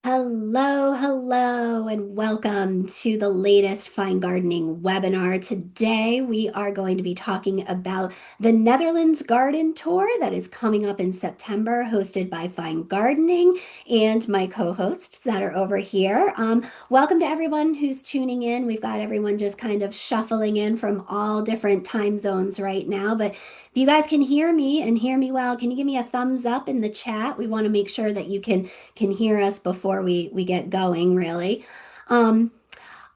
Hello, hello, and welcome to the latest Fine Gardening webinar. Today, we are going to be talking about the Netherlands Garden Tour that is coming up in September, hosted by Fine Gardening and my co-hosts that are over here. Welcome to everyone who's tuning in. We've got everyone just kind of shuffling in from all different time zones right now, but if you guys can hear me and hear me well, can you give me a thumbs up in the chat? We want to make sure that you can hear us before we get going, really. Um,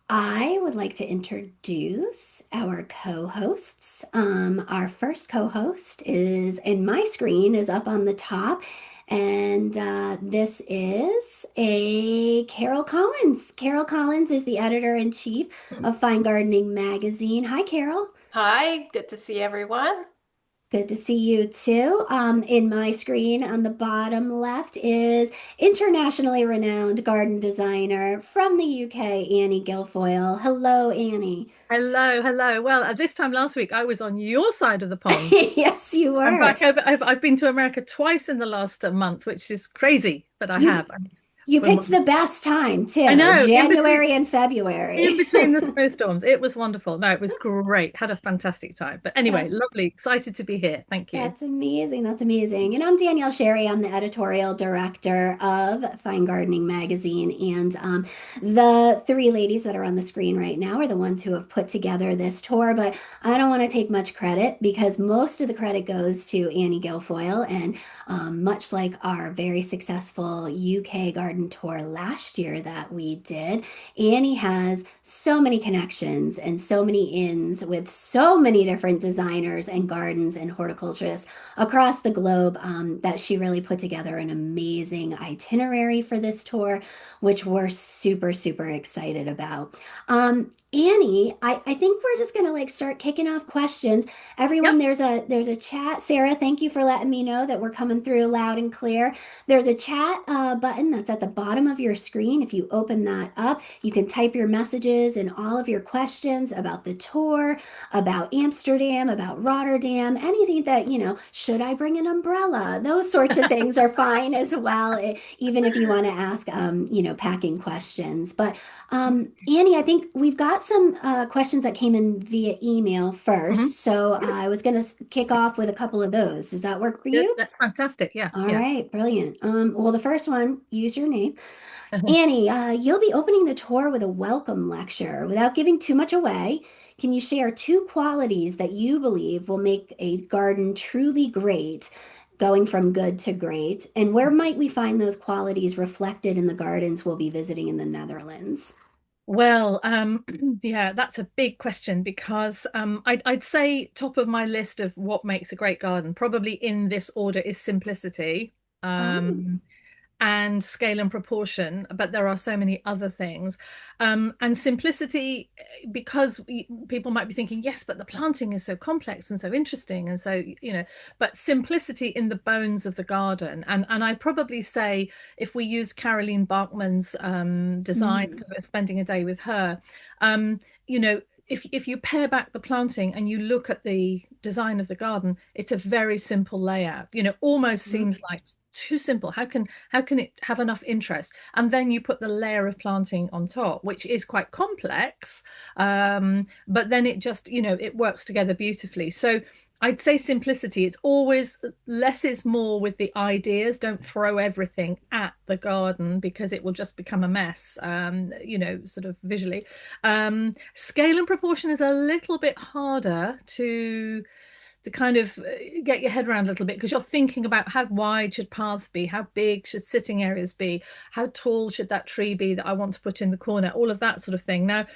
I would like to introduce our co-hosts. Our first co-host is, and my screen is up on the top, and this is a Carol Collins. Carol Collins is the editor-in-chief of Fine Gardening Magazine. Hi, Carol. Hi, good to see everyone. Good to see you too. In my screen on the bottom left is internationally renowned garden designer from the UK, Annie Guilfoyle. Hello, Annie. Hello, hello. Well, at this time last week, I was on your side of the pond. Yes, you I'm were. back over. I've been to America twice in the last month, which is crazy, but I You have. And it's you been picked the wonderful. best time I too, know, January and in February. between the snowstorms, it was wonderful. No, it was great. Had a fantastic time. But anyway, That lovely. Excited to be here. Thank you. That's amazing. That's amazing. And I'm Danielle Sherry. I'm the editorial director of Fine Gardening Magazine. And the three ladies that are on the screen right now are the ones who have put together this tour. But I don't want to take much credit because most of the credit goes to Annie Guilfoyle. And much like our very successful UK garden tour last year that we did, Annie has so many connections and so many ins with so many different designers and gardens and horticulturists across the globe that she really put together an amazing itinerary for this tour, which we're super, super excited about. Annie, I think we're just gonna like start kicking off questions. Everyone, Yep. there's a chat. Sarah, thank you for letting me know that we're coming through loud and clear. There's a chat button that's at the bottom of your screen. If you open that up, you can type your messages and all of your questions about the tour, about Amsterdam, about Rotterdam, anything that, should I bring an umbrella? Those sorts of things are fine as well, even if you want to ask, packing questions. But Annie, I think we've got some questions that came in via email Mhm. first. So I was going to kick off with a couple of those. Does that work for Good. you? That's fantastic. Yeah. All Yeah. right, brilliant. Well, the first one, use your name. Annie, you'll be opening the tour with a welcome lecture. Without giving too much away, can you share two qualities that you believe will make a garden truly great, going from good to great? And where might we find those qualities reflected in the gardens we'll be visiting in the Netherlands? Well, yeah, that's a big question because I'd say top of my list of what makes a great garden, probably in this order, is simplicity. Oh, Um, and scale and proportion, but there are so many other things. And simplicity, because people might be thinking, yes, but the planting is so complex and so interesting. And so, but simplicity in the bones of the garden. And I'd probably say if we use Caroline Bachmann's design, mm, because we're spending a day with her, um, you know, if you pare back the planting and you look at the design of the garden, it's a very simple layout. Almost seems okay. like too simple. How can it have enough interest? And then you put the layer of planting on top, which is quite complex. But then it just, it works together beautifully. So I'd say simplicity. It's always less is more with the ideas. Don't throw everything at the garden because it will just become a mess, sort of visually. Scale and proportion is a little bit harder to kind of get your head around a little bit because you're thinking about how wide should paths be, how big should sitting areas be, how tall should that tree be that I want to put in the corner, all of that sort of thing. Now,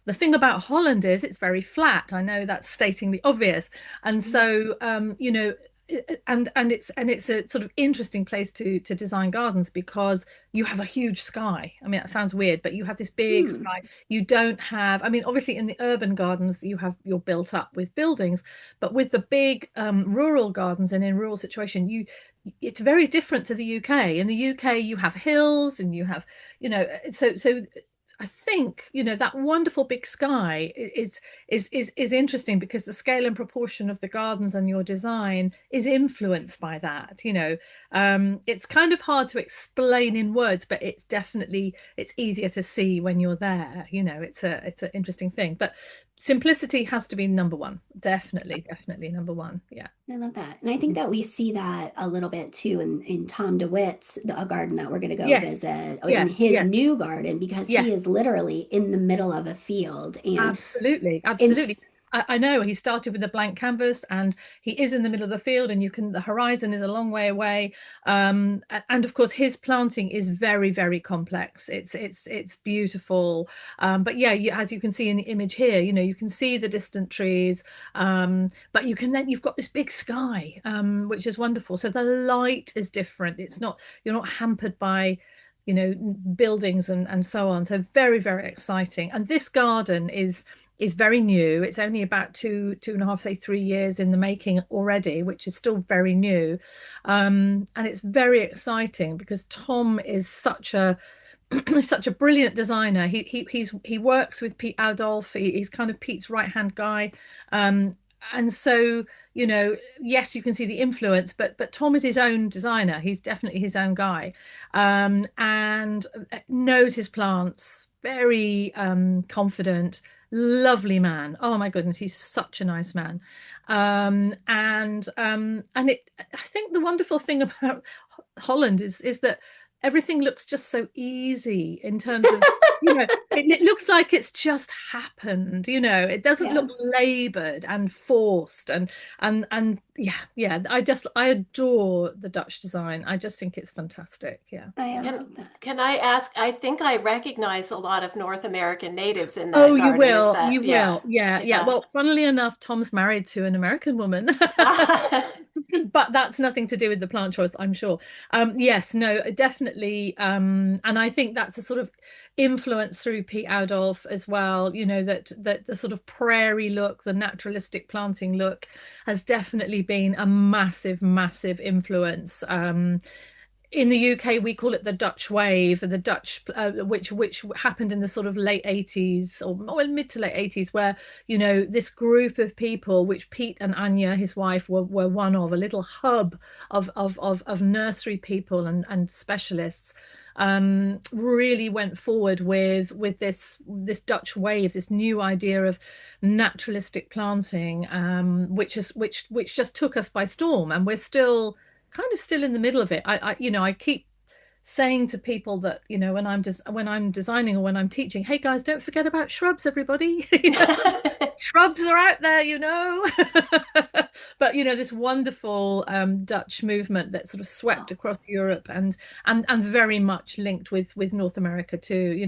the thing about Holland is it's very flat. I know that's stating the obvious, and so and it's a sort of interesting place to design gardens because you have a huge sky. I mean, that sounds weird, but you have this big Hmm. sky. You don't have, I mean, obviously in the urban gardens you're built up with buildings, but with the big rural gardens and in rural situation, it's very different to the UK. In the UK, you have hills and you have, so I think, that wonderful big sky is interesting because the scale and proportion of the gardens and your design is influenced by that. It's kind of hard to explain in words, but it's easier to see when you're there. It's an interesting thing. But simplicity has to be number one. Definitely number one. Yeah. I love that. And I think that we see that a little bit too in Tom DeWitt's a garden that we're going to go Yes, visit, or in yes, his yes, new garden, because he yes. is literally in the middle of a field. And Absolutely, in absolutely. I know he started with a blank canvas and he is in the middle of the field and the horizon is a long way away. And of course his planting is very, very complex. It's beautiful. But yeah, as you can see in the image here, you can see the distant trees. But you've got this big sky, which is wonderful. So the light is different. You're not hampered by buildings and so on. So very, very exciting. And this garden is very new. It's only about two and a half, say 3 years in the making already, which is still very new. And it's very exciting because Tom is such a such a brilliant designer. He works with Piet Oudolf. He's kind of Pete's right hand guy. And so, yes, you can see the influence, but Tom is his own designer. He's definitely his own guy, and knows his plants. Very confident, lovely man. Oh my goodness, he's such a nice man. I think the wonderful thing about Holland is that everything looks just so easy in terms of, it looks like it's just happened. It doesn't yeah, look labored and forced and yeah. I adore the Dutch design. I just think it's fantastic. Yeah. I Can love that. can I ask? I think I recognize a lot of North American natives in Oh, that garden. Is that, you yeah, will. Yeah, yeah. yeah. Well, funnily enough, Tom's married to an American woman. But that's nothing to do with the plant choice, I'm sure. Yes, no, definitely. And I think that's a sort of influence through Pete Oudolf as well. That the sort of prairie look, the naturalistic planting look, has definitely been a massive, massive influence. In the UK, we call it the Dutch wave, the Dutch, which happened in the sort of late 80s or mid to late 80s, where this group of people, which Pete and Anya, his wife, were one of, a little hub of nursery people and specialists, really went forward with this Dutch wave, this new idea of naturalistic planting, which just took us by storm, and we're still in the middle of it. I keep saying to people that when I'm designing or when I'm teaching, hey guys, don't forget about shrubs, everybody. Shrubs are out there, but this wonderful Dutch movement that sort of swept across Europe and very much linked with North America too,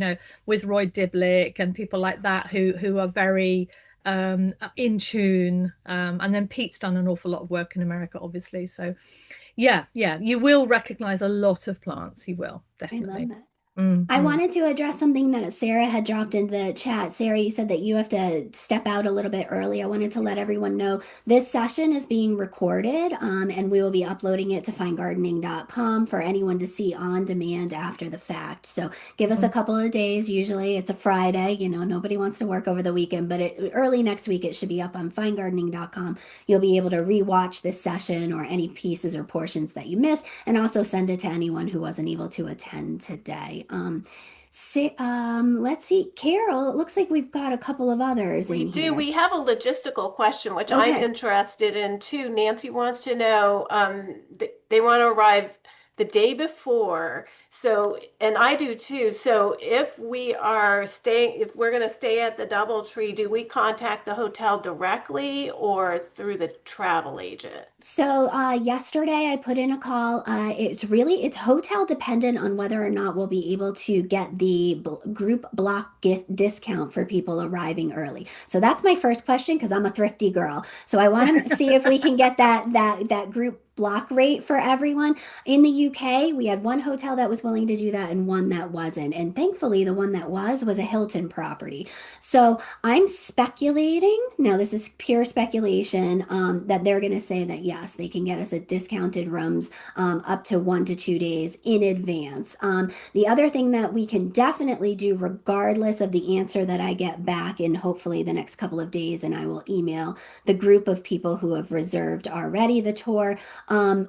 with Roy Diblick and people like that who are very in tune. And then Pete's done an awful lot of work in America, obviously. So yeah, you will recognize a lot of plants. You will, I love definitely. that. I Mm. wanted to address something that Sarah had dropped in the chat. Sarah, you said that you have to step out a little bit early. I wanted to let everyone know this session is being recorded, and we will be uploading it to finegardening.com for anyone to see on demand after the fact. So give us a Mm. couple of days. Usually it's a Friday. Nobody wants to work over the weekend, but early next week it should be up on finegardening.com. You'll be able to rewatch this session or any pieces or portions that you missed, and also send it to anyone who wasn't able to attend today. Let's see, Carol, it looks like we've got a couple of others We in do. here. We have a logistical question, which I'm Okay. interested in too. Nancy wants to know, they want to arrive the day before. So, and I do too. So if we're going to stay at the DoubleTree, do we contact the hotel directly or through the travel agent? So yesterday I put in a call. It's hotel dependent on whether or not we'll be able to get the group block discount for people arriving early. So that's my first question because I'm a thrifty girl. So I want to see if we can get that group block rate for everyone. In the UK, we had one hotel that was willing to do that and one that wasn't. And thankfully, the one that was a Hilton property. So I'm speculating, now this is pure speculation, that they're going to say that yes, they can get us a discounted rooms up to 1 to 2 days in advance. The other thing that we can definitely do, regardless of the answer that I get back in hopefully the next couple of days, and I will email the group of people who have reserved already the tour.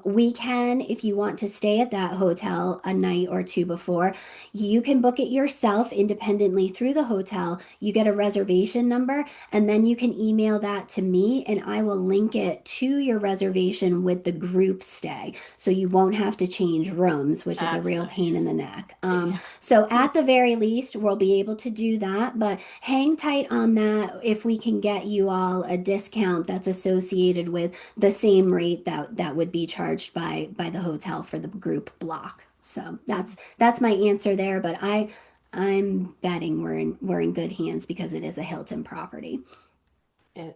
We can, if you want to stay at that hotel a night or two before, you can book it yourself independently through the hotel. You get a reservation number, and then you can email that to me, and I will link it to your reservation with the group stay. So you won't have to change rooms, which is a That's real pain in nice. the neck. Yeah. So at the very least, we'll be able to do that, but hang tight on that if we can get you all a discount that's associated with the same rate that would be charged by the hotel for the group block. So that's my answer there, but I'm betting we're in good hands because it is a Hilton property.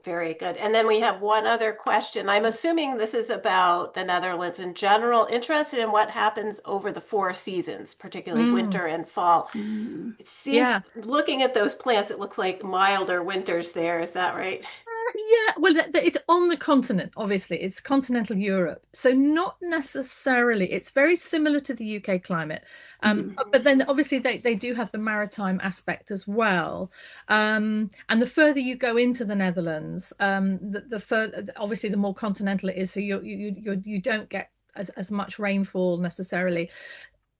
Very good. And then we have one other question. I'm assuming this is about the Netherlands in general, interested in what happens over the four seasons, particularly Mm, winter and fall. Mm. It seems, yeah. looking at those plants, it looks like milder winters there. Is that right? Yeah, well, it's on the continent, obviously. It's continental Europe. So not necessarily. It's very similar to the UK climate. Mhm. But then obviously they do have the maritime aspect as well. And the further you go into the Netherlands, the further, obviously, the more continental it is. So you don't get as much rainfall necessarily.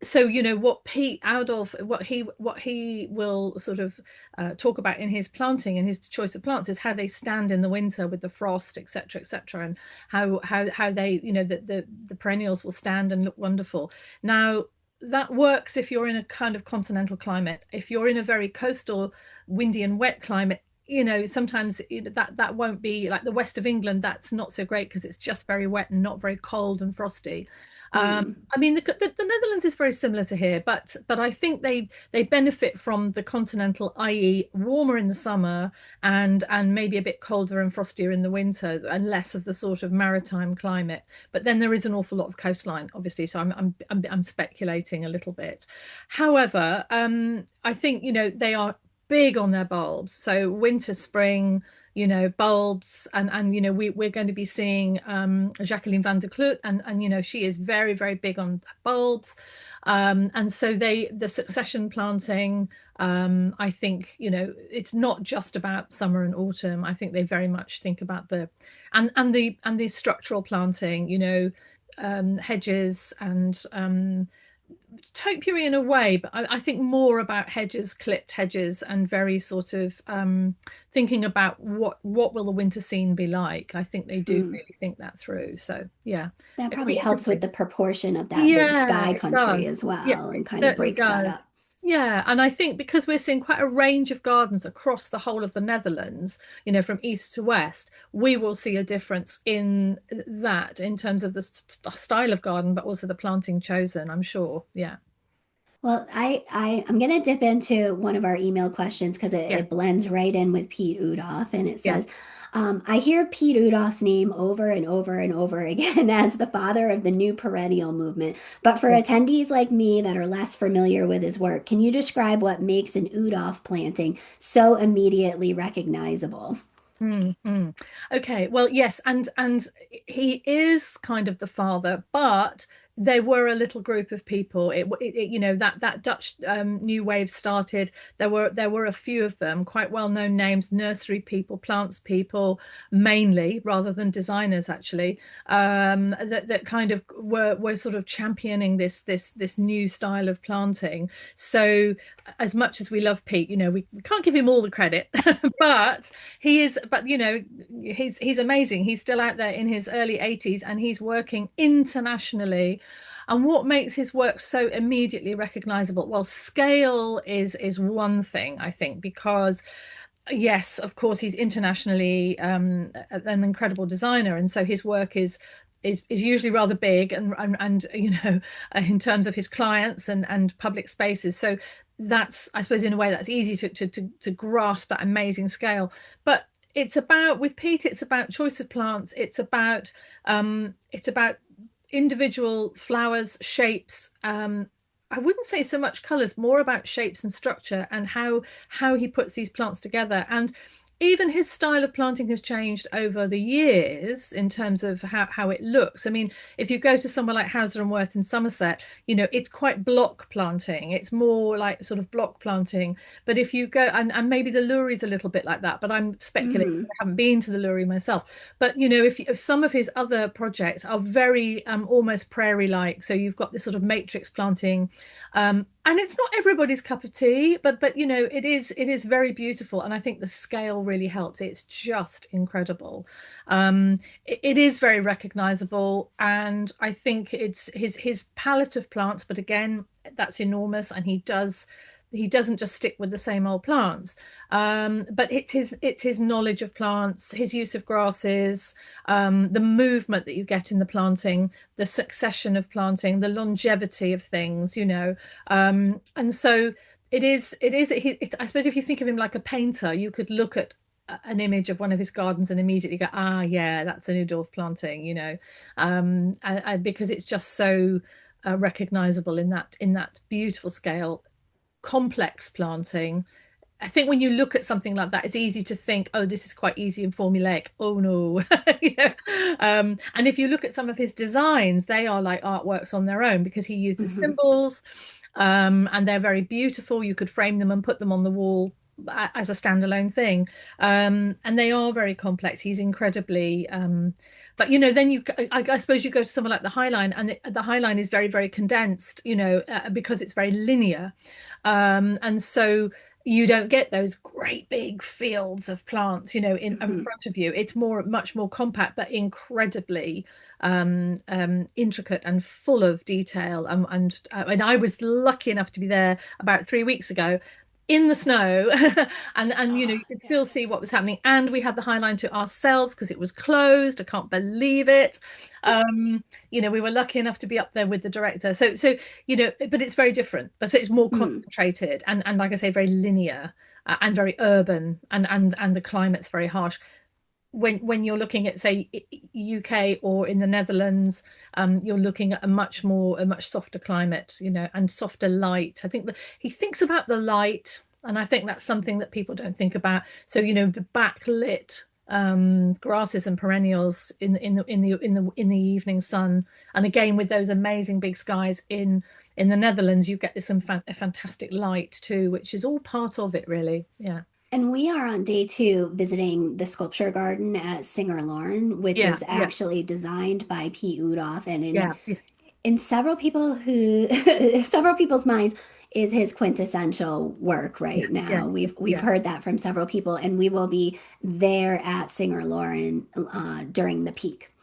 So what Piet Oudolf, what he will sort of talk about in his planting and his choice of plants is how they stand in the winter with the frost, etc., etc., and how they the perennials will stand and look wonderful. Now that works if you're in a kind of continental climate. If you're in a very coastal, windy and wet climate, sometimes that won't be like the west of England. That's not so great because it's just very wet and not very cold and frosty. Mm. I mean, the Netherlands is very similar to here, but I think they benefit from the continental, i.e., warmer in the summer and maybe a bit colder and frostier in the winter, and less of the sort of maritime climate. But then there is an awful lot of coastline, obviously, so I'm speculating a little bit. However, I think they are big on their bulbs. So winter, spring, bulbs, and we're going to be seeing Jacqueline van der Kloot, and she is very, very big on bulbs. And so the succession planting, I think, it's not just about summer and autumn. I think they very much think about the structural planting, hedges and topiary in a way, but I think more about hedges, clipped hedges, and very sort of thinking about what will the winter scene be like. I think they do Mm. really think that through. So yeah, That it's probably helps with interesting. the proportion of that big Yeah, sky it does. country as Yeah, well it and kind of certainly breaks that does. up. Yeah, and I think because we're seeing quite a range of gardens across the whole of the Netherlands, from east to west, we will see a difference in that in terms of the style of garden, but also the planting chosen, I'm sure. Yeah. Well, I'm gonna dip into one of our email questions because it, Yeah. it blends right in with Piet Oudolf, and it Yeah. says, I hear Piet Oudolf's name over and over and over again as the father of the new perennial movement. But for Yeah. attendees like me that are less familiar with his work, can you describe what makes an Oudolf planting so immediately recognizable? Mm. Okay, well, yes, and he is kind of the father, but they were a little group of people. That Dutch new wave started. There were a few of them, quite well-known names, nursery people, plants people, mainly, rather than designers, actually, that kind of were sort of championing this new style of planting. So, as much as we love Pete, we can't give him all the credit, but he's amazing. He's still out there in his early 80s and he's working internationally. And what makes his work so immediately recognizable? Well, scale is one thing, I think, because yes, of course, he's internationally an incredible designer, and so his work is usually rather big and in terms of his clients and public spaces. So that's, I suppose, in a way that's easy to grasp that amazing scale. But it's about with Pete, it's about choice of plants. It's about individual flowers, shapes. I wouldn't say so much colors, more about shapes and structure and how he puts these plants together. And even his style of planting has changed over the years in terms of how it looks. I mean, if you go to somewhere like Hauser and Wirth in Somerset, it's quite block planting. It's more like sort of block planting. But if you go, and maybe the Lurie's a little bit like that, but I'm speculating. Mm-hmm. I haven't been to the Lurie myself. But if some of his other projects are very almost prairie-like, so you've got this sort of matrix planting, and it's not everybody's cup of tea, but it is very beautiful, and I think the scale really helps. It's just incredible. It is very recognizable, and I think it's his palette of plants, but again, that's enormous, and he doesn't just stick with the same old plants. But it's his knowledge of plants, his use of grasses, the movement that you get in the planting, the succession of planting, the longevity of things, and so I suppose if you think of him like a painter, you could look at an image of one of his gardens and immediately go, ah, yeah, that's an Oudolf planting, because it's just so recognizable in that beautiful scale, complex planting. I think when you look at something like that, it's easy to think, oh, this is quite easy and formulaic. Oh no. And if you look at some of his designs, they are like artworks on their own because he uses Mm-hmm. symbols, and they're very beautiful. You could frame them and put them on the wall as a standalone thing. And they are very complex. He's incredibly, but then I suppose you go to somewhere like the High Line, and the High Line is very, very condensed, because it's very linear. And so you don't get those great big fields of plants, in Mm-hmm. front of you. It's much more compact, but incredibly intricate and full of detail. And I was lucky enough to be there about 3 weeks ago in the snow, and Oh, you could yeah. still see what was happening, and we had the High Line to ourselves because it was closed. I can't believe it. We were lucky enough to be up there with the director, so but it's very different, but so it's more Mm-hmm. concentrated and like I say, very linear, and very urban, and the climate's very harsh. When you're looking at, say, UK or in the Netherlands, you're looking at a much softer climate, and softer light. I think that he thinks about the light, and I think that's something that people don't think about. So, the backlit grasses and perennials in the evening sun, and again with those amazing big skies in the Netherlands, you get this fantastic light too, which is all part of it, really. Yeah, And we are on day two visiting the sculpture garden at Singer Lauren, which yeah, is yeah, actually designed by Piet Oudolf, and in yeah, yeah, in several people's minds is his quintessential work yeah, right yeah, now. We've yeah. heard that from several people, and we will be there at Singer Lauren during the peak,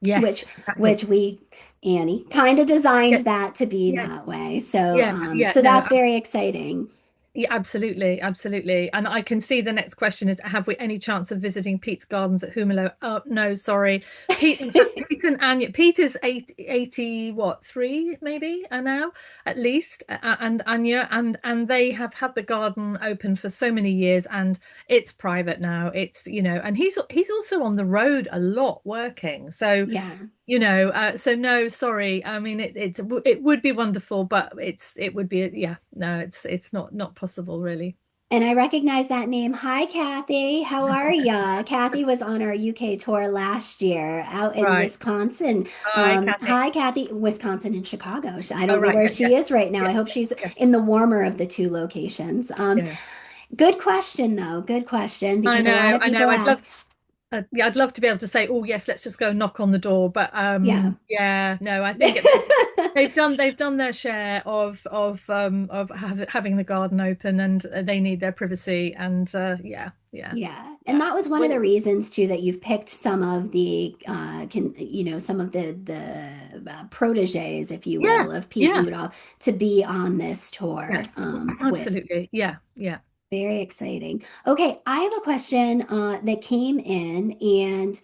Yes, which exactly. which we Annie kind of designed Yeah, that to be yeah, that way. So yeah, yeah. so No, that's very exciting. yeah, absolutely, absolutely. And I can see the next question is, have we any chance of visiting Pete's gardens at Humelo? Oh, no, sorry. Pete and Anya. Pete is 80, what, three maybe now, at least, and Anya, and they have had the garden open for so many years, and it's private now. And he's also on the road a lot working. So Yeah. so no, sorry. I mean, it would be wonderful, but it would be, yeah, no, it's not possible, really. And I recognize that name. Hi, Kathy. How are ya? Kathy was on our UK tour last year out in Right. Wisconsin. Hi, Kathy. Hi, Kathy. Wisconsin and Chicago. I Oh, don't know right. where Yeah, yeah, she is right now. yeah, I hope she's yeah, in the warmer of the two locations. yeah. Good question, though. Good question, I because a lot know, of I know. people ask. Yeah, I'd love to be able to say, oh yes, let's just go knock on the door. But Yeah. yeah, no, I think they've done their share of having the garden open, and they need their privacy. And yeah, yeah, Yeah, and Yeah. that was one of the When reasons too that you've picked some of the some of the proteges, if you yeah, will, of Pete yeah, Udall to be on this yeah, tour with. absolutely, yeah, yeah. Very exciting. Okay, I have a question that came in, and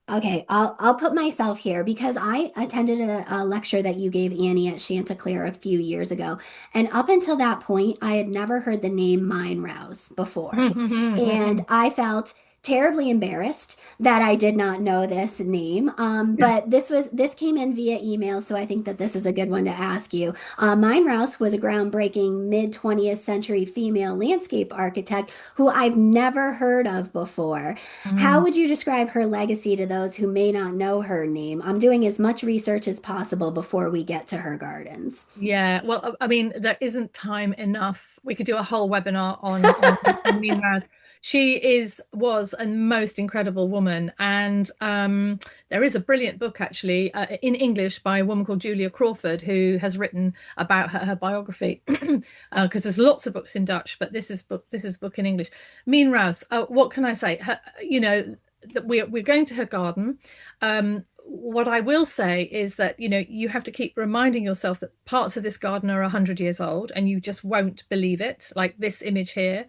okay, I'll put myself here because I attended a lecture that you gave Annie at Chanticleer a few years ago, and up until that point, I had never heard the name Mine Rouse before, and I felt terribly embarrassed that I did not know this name. But this came in via email, so I think that this is a good one to ask you. Mien Rouse was a groundbreaking mid 20th century female landscape architect who I've never heard of before. How Mm. would you describe her legacy to those who may not know her name? I'm doing as much research as possible before we get to her gardens. Yeah, well, I mean, there isn't time enough. We could do a whole webinar on Mien Raz. She was a most incredible woman, and there is a brilliant book actually in English by a woman called Julia Crawford who has written about her biography. Because there's lots of books in Dutch, but this is a book in English. Mien Raz. What can I say? That we're going to her garden. What I will say is that, you have to keep reminding yourself that parts of this garden are 100 years old and you just won't believe it, like this image here.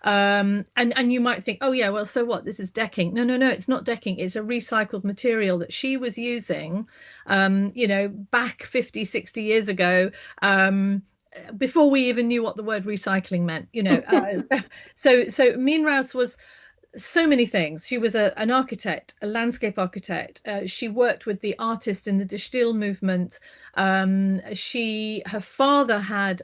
And you might think, oh, yeah, well, so what? This is decking. No, no, no, it's not decking. It's a recycled material that she was using, back 50, 60 years ago. Before we even knew what the word recycling meant, so Mien Rouse was so many things. She was an architect, a landscape architect. She worked with the artists in the De Stijl movement. Her father had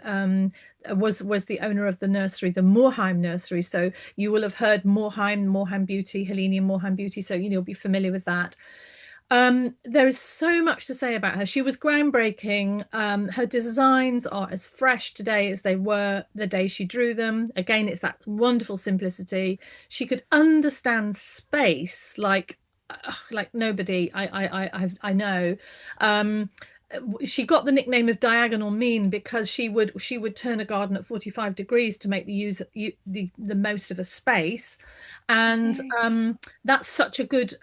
was the owner of the nursery, the Moorheim nursery. So you will have heard Moorheim Beauty, Helene Moorheim Beauty. So you'll be familiar with that. There is so much to say about her. She was groundbreaking. Her designs are as fresh today as they were the day she drew them. Again, it's that wonderful simplicity. She could understand space like nobody I know. She got the nickname of Diagonal Mien because she would turn a garden at 45 degrees to make the most of a space, and Okay. that's such a good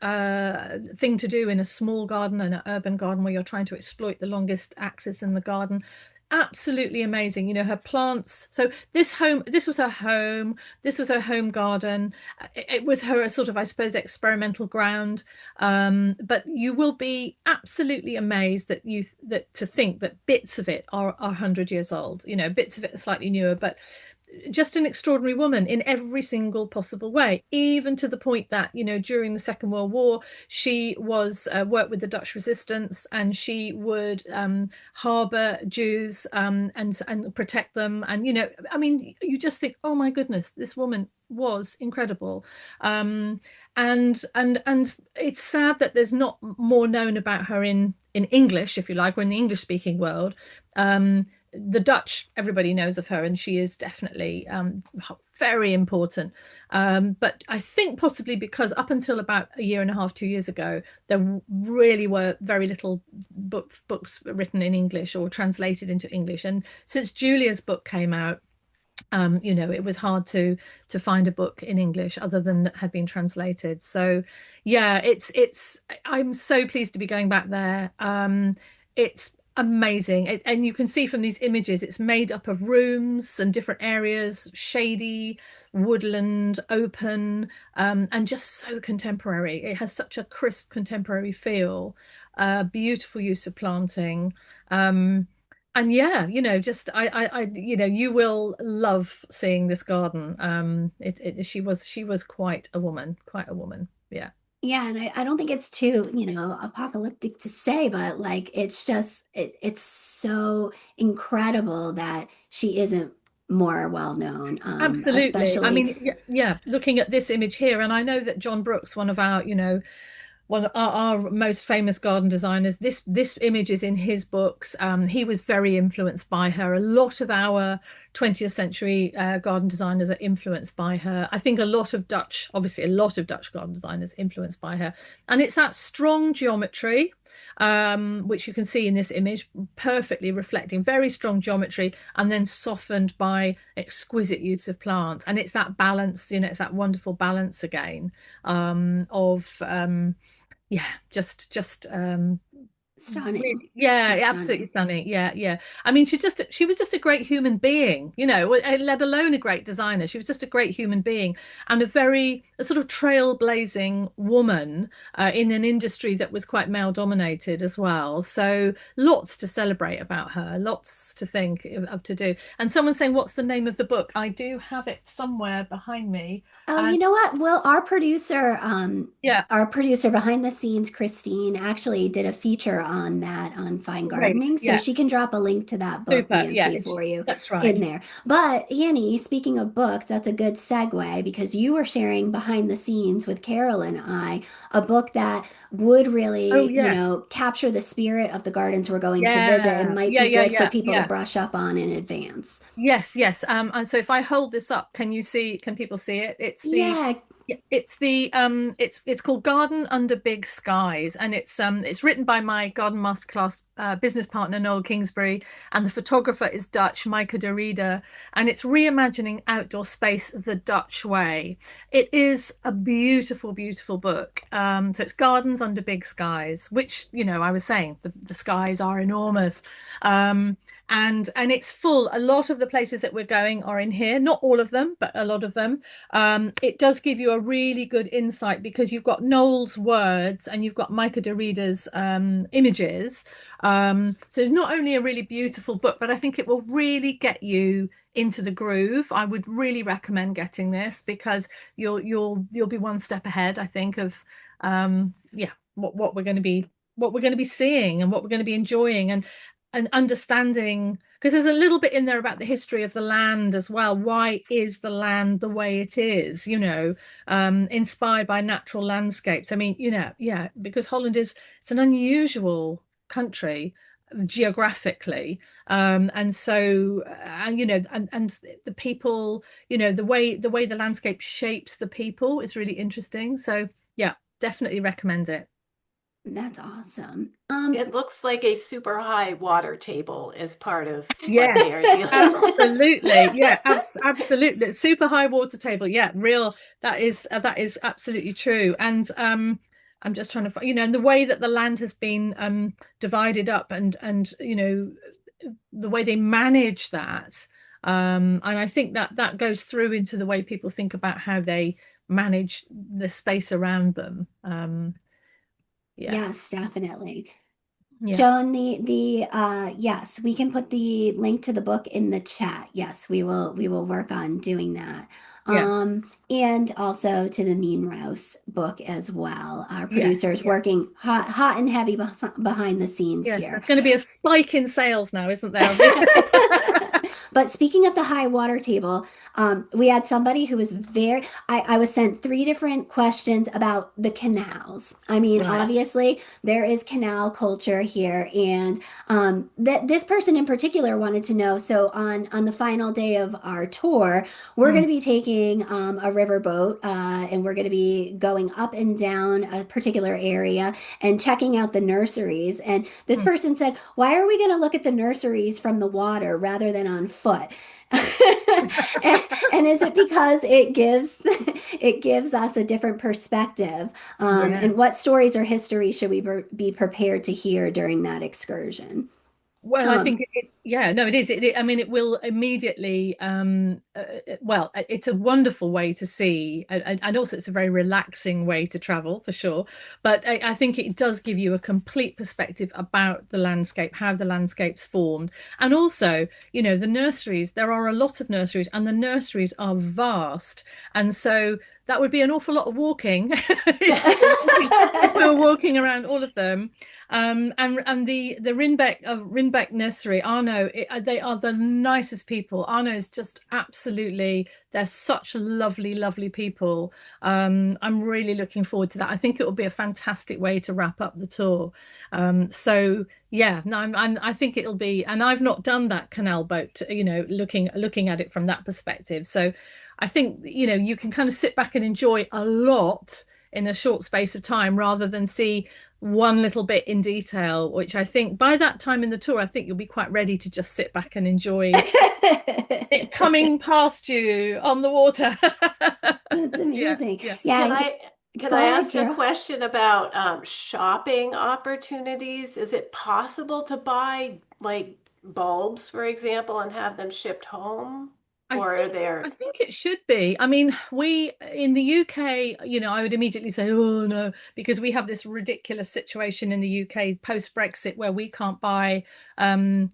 thing to do in a small garden and an urban garden where you're trying to exploit the longest axis in the garden. Absolutely amazing. Her plants. So this was her home. This was her home garden. It was her sort of, I suppose, experimental ground. But you will be absolutely amazed that to think that bits of it are 100 years old. Bits of it are slightly newer, but just an extraordinary woman in every single possible way, even to the point that, during the Second World War, she was worked with the Dutch resistance, and she would harbor Jews, and protect them. And, I mean, you just think, oh my goodness, this woman was incredible. And it's sad that there's not more known about her in English, if you like, or in the English speaking world. The Dutch, everybody knows of her, and she is definitely very important. But I think possibly because up until about a year and a half, 2 years ago, there really were very little books written in English or translated into English. And since Julia's book came out, it was hard to find a book in English other than that had been translated. So yeah, I'm so pleased to be going back there. It's amazing. And you can see from these images, it's made up of rooms and different areas, shady, woodland, open, and just so contemporary. It has such a crisp contemporary feel, beautiful use of planting. And yeah, just you will love seeing this garden. She was quite a woman, quite a woman. Yeah. Yeah, and I don't think it's too, apocalyptic to say, but like it's just it's so incredible that she isn't more well known, Absolutely. I especially. mean, yeah, looking at this image here, and I know that John Brooks, one of our most famous garden designers, this image is in his books. He was very influenced by her. A lot of our 20th century garden designers are influenced by her. I think obviously a lot of Dutch garden designers influenced by her. And it's that strong geometry, which you can see in this image, perfectly reflecting very strong geometry, and then softened by exquisite use of plants. And it's that balance, it's that wonderful balance again, of yeah, just Stunning. Yeah, Just absolutely stunning. stunning. Yeah, yeah. I mean, she was just a great human being, let alone a great designer. She was just a great human being and a sort of trailblazing woman in an industry that was quite male dominated as well. So lots to celebrate about her, lots to think of to do. And someone's saying, "What's the name of the book?" I do have it somewhere behind me, Oh, you and know what? Well, yeah, our producer behind the scenes, Christine, actually did a feature on that on fine great. gardening. So Yeah, she can drop a link to that book, super. Yeah, Nancy, for you that's in right. there. But Annie, speaking of books, that's a good segue because you were sharing behind the scenes with Carol and I a book that would Oh really, yes. capture the spirit of the gardens we're going to visit and Yeah, might yeah, be yeah, good for yeah, people to yeah. brush up on in advance. Yes, yes. And so if I hold this up, can people see it? Yeah, It's called Garden Under Big Skies, and it's written by my garden masterclass business partner Noel Kingsbury, and the photographer is Dutch Maaike de Rieder, and it's reimagining outdoor space the Dutch way. It is a beautiful, beautiful book. So it's Gardens Under Big Skies, which, I was saying the skies are enormous. Um, and it's full. A lot of the places that we're going are in here, not all of them, but a lot of them. It does give you a really good insight because you've got Noel's words and you've got Maaike de Rieder's images. So it's not only a really beautiful book, but I think it will really get you into the groove. I would really recommend getting this because you'll be one step ahead, I think, of yeah, what we're going to be seeing and what we're going to be enjoying and understanding, because there's a little bit in there about the history of the land as well. Why is the land the way it is? Inspired by natural landscapes. I mean, yeah, because Holland is it's an unusual country geographically, and so and the people, the way the landscape shapes the people is really interesting. So yeah, definitely recommend it. that's awesome. It looks like a super high water table is part of what Yes, they are dealing with. absolutely. Yeah, absolutely. Super high water table. Yeah, real. That is absolutely true. And I'm just trying to find, and the way that the land has been divided up and the way they manage that. And I think that that goes through into the way people think about how they manage the space around them. Yeah, Yes, definitely. yeah, Joan, the yes, we can put the link to the book in the chat. Yes, we will work on doing that. yeah, And also to the Mean book as well. Our yes, producers yeah. working hot and heavy behind the scenes Yes, here. there's going to be a spike in sales now, isn't there? But speaking of the high water table, we had somebody who was I was sent three different questions about the canals. I mean, Right. obviously, there is canal culture here. And that this person in particular wanted to know. So, on the final day of our tour, we're going Mm, to be taking a riverboat and we're going to be going up and down a particular area and checking out the nurseries. And this mm. person said, why are we going to look at the nurseries from the water rather than on foot? and, and is it because it gives us a different perspective? Yeah. And what stories or history should we be prepared to hear during that excursion? Well, I Um, think yeah, no, it is. I mean, it will immediately, well, it's a wonderful way to see, and also it's a very relaxing way to travel for sure. But I think it does give you a complete perspective about the landscape, how the landscape's formed. And also, the nurseries, there are a lot of nurseries, and the nurseries are vast. And so that would be an awful lot of walking if we were walking around all of them. And the Rinbeck nursery, Arno, they are the nicest people. Arno is just absolutely, they're such lovely, lovely people. I'm really looking forward to that. I think it will be a fantastic way to wrap up the tour. So yeah, no, I think it'll be, and I've not done that canal boat, looking at it from that perspective. So I think, you can kind of sit back and enjoy a lot in a short space of time rather than see one little bit in detail, which I think by that time in the tour, I think you'll be quite ready to just sit back and enjoy it coming past you on the water. That's Yeah, amazing. yeah. Yeah, Can and I Can Go I ahead, ask a Carol. question about shopping opportunities? Is it possible to buy like bulbs, for example, and have them shipped home? I Or are think there, I think it should be. I mean, we in the UK, I would immediately say, oh no, because we have this ridiculous situation in the UK post Brexit where um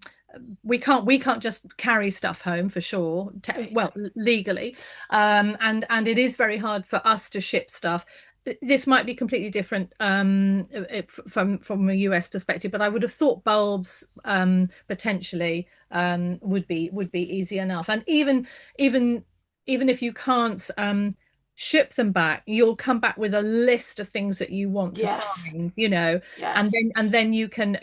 we can't just carry stuff home for sure, right? well, legally. And it is very hard for us to ship stuff. This might be completely different from a US perspective, but I would have thought bulbs potentially would be easy enough. And even even if you can't ship them back, you'll come back with a list of things that you want to Yes, find, and yes. then you can,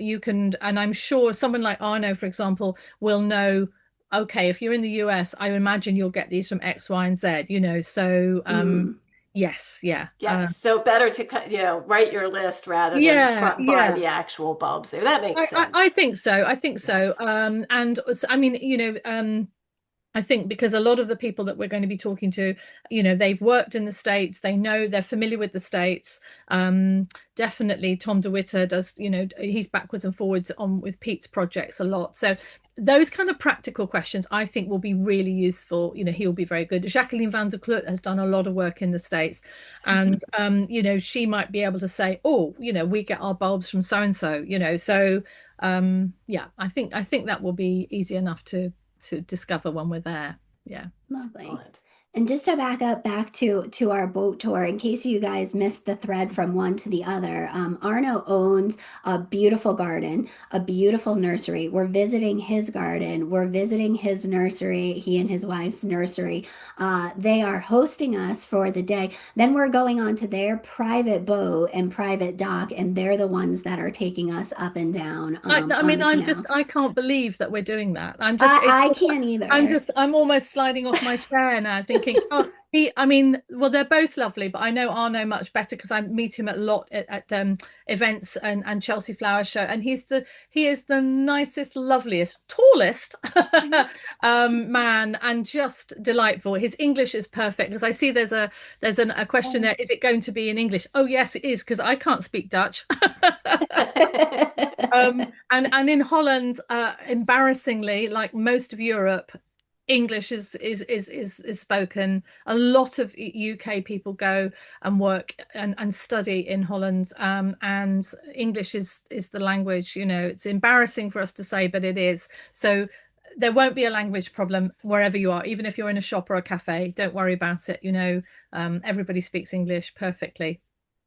and I'm sure someone like Arno, for example, will know, okay, if you're in the US, I imagine you'll get these from X, Y, and Z, so Mm, yes, yeah. Yes, so better to write your list rather than Yeah, buy yeah. the actual bulbs there. That makes I sense. think so. I think so. Yes. And I mean, I think because a lot of the people that we're going to be talking to, they've worked in the States, they're familiar with the States. Definitely Tom DeWitter does, he's backwards and forwards on with Pete's projects a lot. So those kind of practical questions I think will be really useful. He'll be very good. Jacqueline van der Kloot has done a lot of work in the States, and she might be able to say, oh, we get our bulbs from so and so, so yeah, I think that will be easy enough to discover when we're there. Yeah. lovely. Excellent. And just to back up back to our boat tour, in case you guys missed the thread from one to the other, Arno owns a beautiful garden, a beautiful nursery. We're visiting his garden. We're visiting his nursery, he and his wife's nursery. They are hosting us for the day. Then we're going on to their private boat and private dock, and they're the ones that are taking us up and down I on mean, the canal. I can't believe that we're doing that. I can't either. I'm almost sliding off my chair now, thinking, oh, I mean, well, they're both lovely, but I know Arno much better because I meet him a lot at events and Chelsea Flower Show, and he is the nicest, loveliest, tallest man, and just delightful. His English is perfect because I see there's a question there. Is it going to be in English? Oh, yes, it is because I can't speak Dutch. And in Holland, embarrassingly, like most of Europe, English is spoken. A lot of UK people go and work and study in Holland, and English is the language. It's embarrassing for us to say, but it is. So there won't be a language problem wherever you are, even if you're in a shop or a cafe. Don't worry about it. Everybody speaks English perfectly.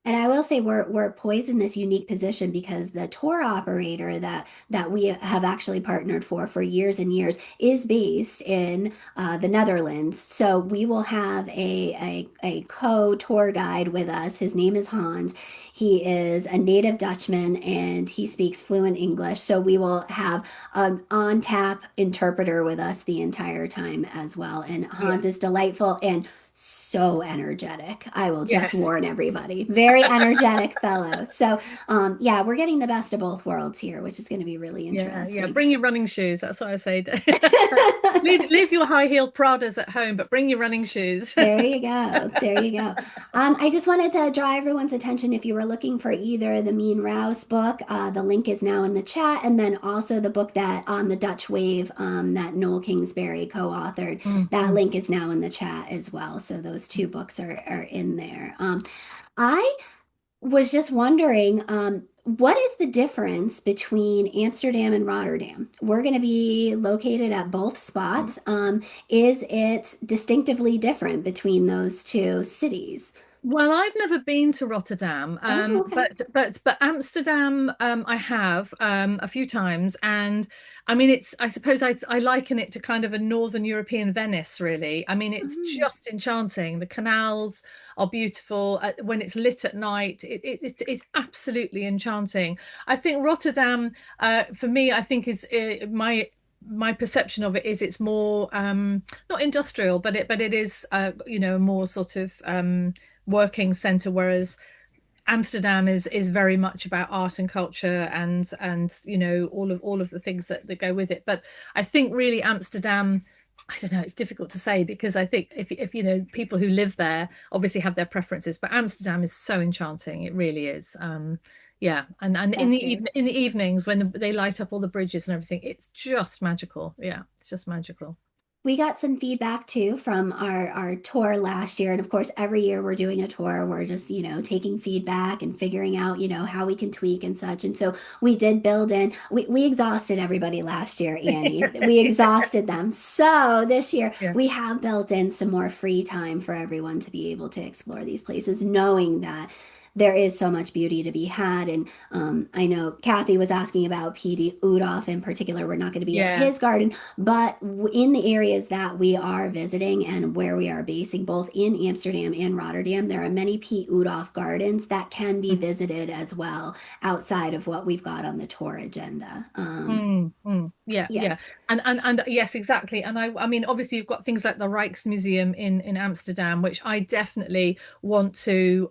And I will say we're poised in this unique position because the tour operator that we have actually partnered for years and years is based in the Netherlands. So we will have a co-tour guide with us. His name is Hans. He is a native Dutchman and he speaks fluent English. So we will have an on-tap interpreter with us the entire time as well. And Yeah. Hans is delightful and so energetic. I will just Yes. warn everybody. Very energetic fellow. So, yeah, we're getting the best of both worlds here, which is going to be really Yeah, yeah. interesting. Bring your running shoes. That's what I say. Leave your high-heeled Pradas at home, but bring your running shoes. There you go. There you go. I just wanted to draw everyone's attention if you were looking for either the Mien Rouse book, the link is now in the chat, and then also the book that on the Dutch Wave that Noel Kingsbury co-authored. That Mm. link is now in the chat as well. So those two books are in there. I was just wondering, what is the difference between Amsterdam and Rotterdam? We're going to be located at both spots. Is it distinctively different between those two cities? Well, I've never been to Rotterdam, Oh, okay. but Amsterdam, I have a few times, and I mean, I suppose I liken it to kind of a Northern European Venice, really. I mean, it's Mm, just enchanting. The canals are beautiful when it's lit at night. It's absolutely enchanting. I think Rotterdam, for me, I think is my perception of it is it's more not industrial, but it is more sort of working center, whereas Amsterdam is very much about art and culture and all of the things that go with it. But I think really Amsterdam I don't know, it's difficult to say because I think if you know people who live there obviously have their preferences, but Amsterdam is so enchanting. It really is. Yeah, and in That's the great. in the evenings when they light up all the bridges and everything, it's just magical. Yeah, it's just magical. We got some feedback too from our tour last year. And of course, every year we're doing a tour. We're just, taking feedback and figuring out, how we can tweak and such. And so we did build in, we exhausted everybody last year, Annie. We exhausted them. So this year Yeah. we have built in some more free time for everyone to be able to explore these places, knowing that there is so much beauty to be had. And I know Kathy was asking about Piet Oudolf in particular. We're not going to be at Yeah. his garden, but in the areas that we are visiting and where we are basing, both in Amsterdam and Rotterdam, there are many Piet Oudolf gardens that can be Mm. visited as well outside of what we've got on the tour agenda. Yeah, Yeah, yeah, and yes, exactly. And I mean, obviously, you've got things like the Rijksmuseum in Amsterdam, which I definitely want to.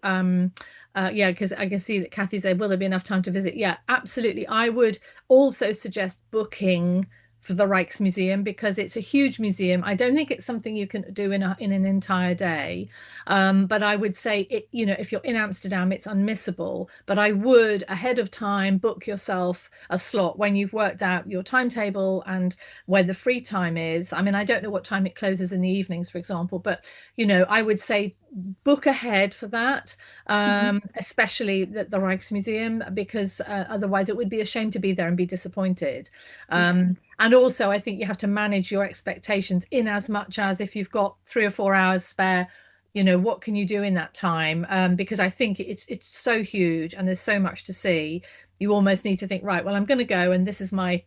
Yeah, because I can see that Kathy said, "Will there be enough time to visit?" Yeah, absolutely. I would also suggest booking for the Rijksmuseum because it's a huge museum. I don't think it's something you can do in an entire day. But I would say it, if you're in Amsterdam, it's unmissable. But I would ahead of time book yourself a slot when you've worked out your timetable and where the free time is. I mean, I don't know what time it closes in the evenings, for example, but I would say book ahead for that, mhm, especially the Rijksmuseum, because otherwise it would be a shame to be there and be disappointed. yeah. And also, I think you have to manage your expectations in as much as if you've got 3 or 4 hours spare, what can you do in that time? Because I think it's so huge and there's so much to see. You almost need to think, right, well, I'm going to go, and this is my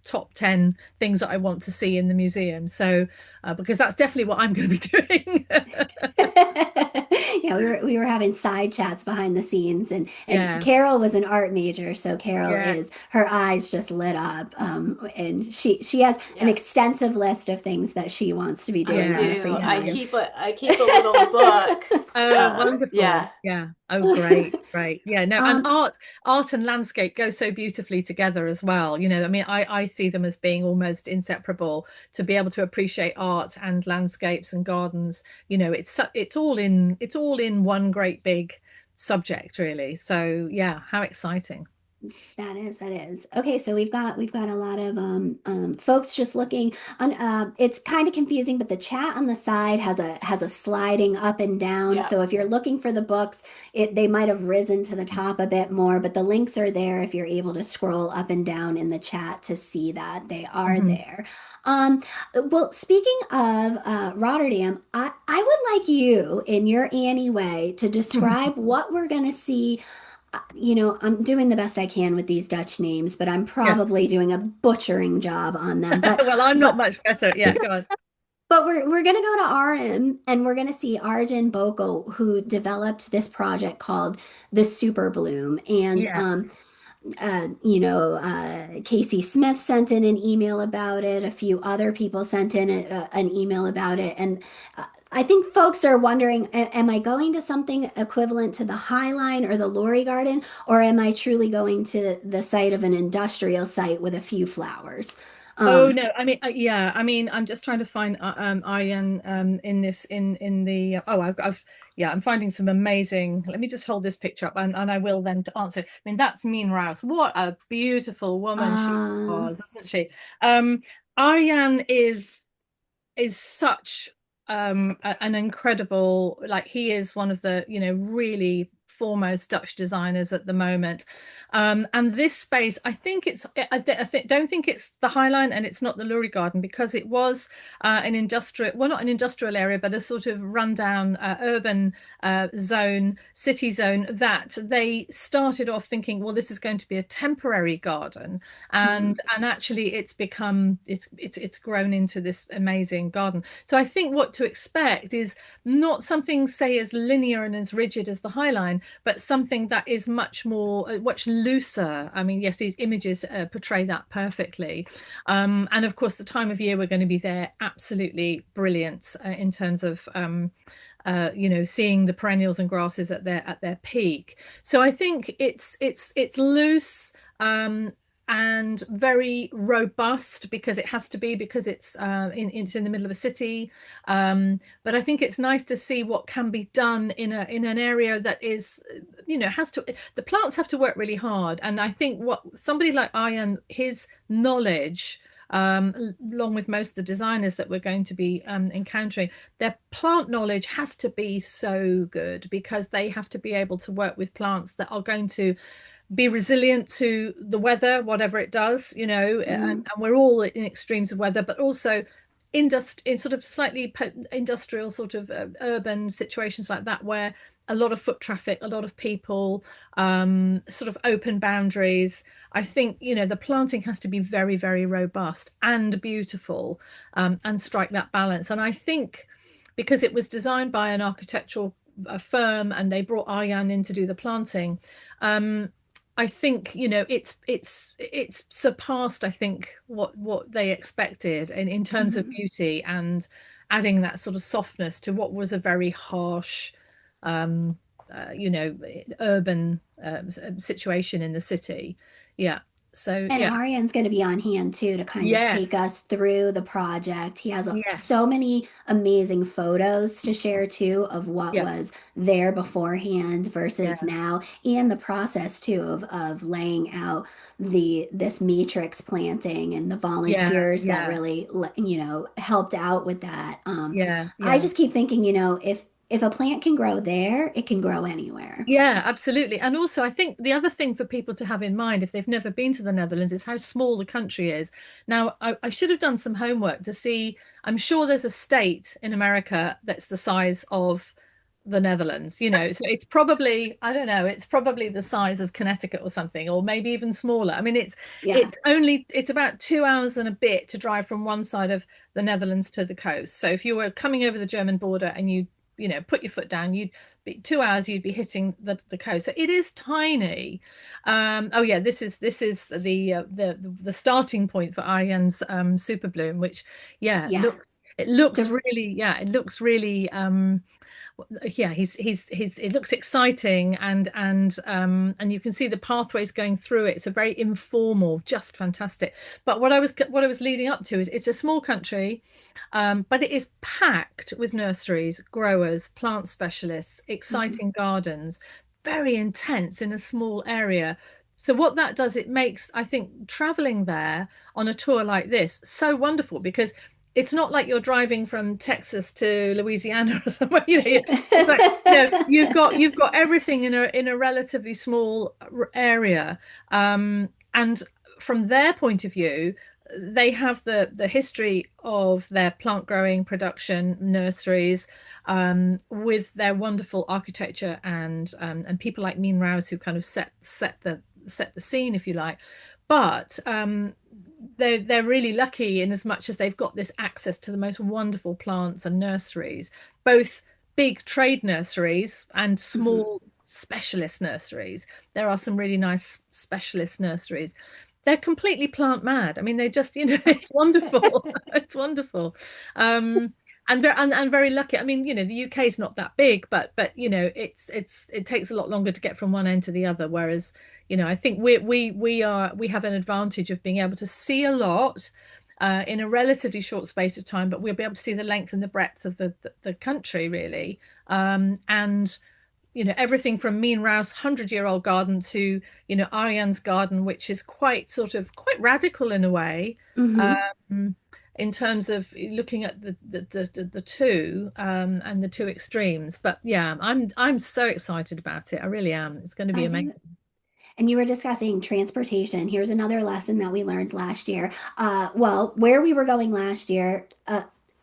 top 10 things that I want to see in the museum. So, because that's definitely what I'm going to be doing. Yeah, we were having side chats behind the scenes, and Yeah, Carol was an art major, so Carol yeah, is her eyes just lit up, and she has an Yeah, extensive list of things that she wants to be I doing yeah, on the free do. I yeah. time. keep a little book. Oh, wonderful. Yeah. Yeah. Oh, great, great. Yeah, no, and Um, art and landscape go so beautifully together as well. I mean, I see them as being almost inseparable. To be able to appreciate art and landscapes and gardens, it's all in one great big subject, really. So, yeah, how exciting. that is. Okay, so we've got a lot of folks just looking on it's kind of confusing, but the chat on the side has a sliding up and down. Yeah. So if you're looking for the books, they might have risen to the top a bit more, but the links are there if you're able to scroll up and down in the chat to see that they are Mhm. there. Um, well, speaking of Rotterdam, I would like you, in your Annie way, to describe what we're going to see. I'm doing the best I can with these Dutch names, but I'm Yeah. probably doing a butchering job on them. But Well, I'm not but much better. Yeah, go on. but we're gonna go to RM and we're gonna see Arjun Bokel, who developed this project called the Super Bloom. And Yeah. Casey Smith sent in an email about it. A few other people sent in an email about it, and I think folks are wondering: am I going to something equivalent to the High Line or the Lorry Garden, or am I truly going to the site of an industrial site with a few flowers? Oh Um, no, I mean, yeah, I mean, I'm just trying to find Aryan in this in the oh, yeah, I'm finding some amazing. Let me just hold this picture up, and I will then to answer. I mean, that's Mien Rouse. What a beautiful woman she uh, was, isn't she? Um, Aryan is such an incredible, like, he is one of the really foremost Dutch designers at the moment. And this space, I think don't think it's the High Line and it's not the Lurie Garden, because it was an industrial, well, not an industrial area, but a sort of rundown urban city zone, that they started off thinking, well, this is going to be a temporary garden, hmm, and actually it's grown into this amazing garden. So I think what to expect is not something, say, as linear and as rigid as the High Line, but something that is much more much looser. I mean, yes, these images portray that perfectly. And of course, the time of year we're going to be there, absolutely brilliant in terms of seeing the perennials and grasses at their peak. So I think it's loose. and very robust because it has to be, because it's in the middle of a city. But I think it's nice to see what can be done in an area that is, has to, the plants have to work really hard. And I think what somebody like Ian, his knowledge, along with most of the designers that we're going to be encountering, their plant knowledge has to be so good, because they have to be able to work with plants that are going to be resilient to the weather, whatever it does, and we're all in extremes of weather, but also in sort of slightly industrial, sort of urban situations like that, where a lot of foot traffic, a lot of people, sort of open boundaries. I think, the planting has to be very, very robust and beautiful, and strike that balance. And I think because it was designed by an architectural firm and they brought Arjan in to do the planting, I think, it's surpassed, I think, what they expected in terms of beauty, and adding that sort of softness to what was a very harsh, um, urban situation in the city. Yeah. So And yeah. Aryan's going to be on hand too to kind of take Yes. us through the project. He has Yes. so many amazing photos to share too of what Yeah. was there beforehand Yeah. versus now, and the process too of laying out this matrix planting and the Yeah. volunteers that Yeah. really helped out with that. Yeah. I Yeah. just keep thinking, if a plant can grow there, it can grow anywhere. Yeah, absolutely. And also, I think the other thing for people to have in mind, if they've never been to the Netherlands, is how small the country is. Now, I should have done some homework to see. I'm sure there's a state in America that's the size of the Netherlands, So it's probably, I don't know, it's probably the size of Connecticut or something, or maybe even smaller. I mean, Yeah. it's about 2 hours and a bit to drive from one side of the Netherlands to the coast. So if you were coming over the German border and you put your foot down, you'd be 2 hours, you'd be hitting the coast. So it is tiny. Oh yeah, this is the starting point for Arjan's super bloom, which yeah, Yeah. it looks The really, yeah, it looks really yeah, he's it looks exciting, and you can see the pathways going through it. It's a very informal, just fantastic. But what I was leading up to is, it's a small country, but it is packed with nurseries, growers, plant specialists, Mhm. exciting gardens, very intense in a small area. So what that does, it makes, I think, traveling there on a tour like this so wonderful, because it's not like you're driving from Texas to Louisiana or somewhere. It's like, you've got everything in a relatively small area, and from their point of view, they have the history of their plant growing production nurseries, with their wonderful architecture, and people like Mien Ruys, who kind of set the scene, if you like. But they're really lucky in as much as they've got this access to the most wonderful plants and nurseries, both big trade nurseries and Mhm. small specialist nurseries. There are some really nice specialist nurseries. They're completely plant mad. I mean, they just, it's wonderful. It's wonderful. Um, and very lucky. I mean, the UK is not that big, but it takes a lot longer to get from one end to the other. Whereas, I think we have an advantage of being able to see a lot, in a relatively short space of time, but we'll be able to see the length and the breadth of the country, really. And everything from Mien Ruys' 100-year-old garden to, Arjan's garden, which is quite radical in a way, Mhm. um, in terms of looking at the two, and the two extremes. But yeah, I'm so excited about it. I really am. It's going to be I think, amazing. and you were discussing transportation. Here's another lesson that we learned last year. Well, where we were going last year,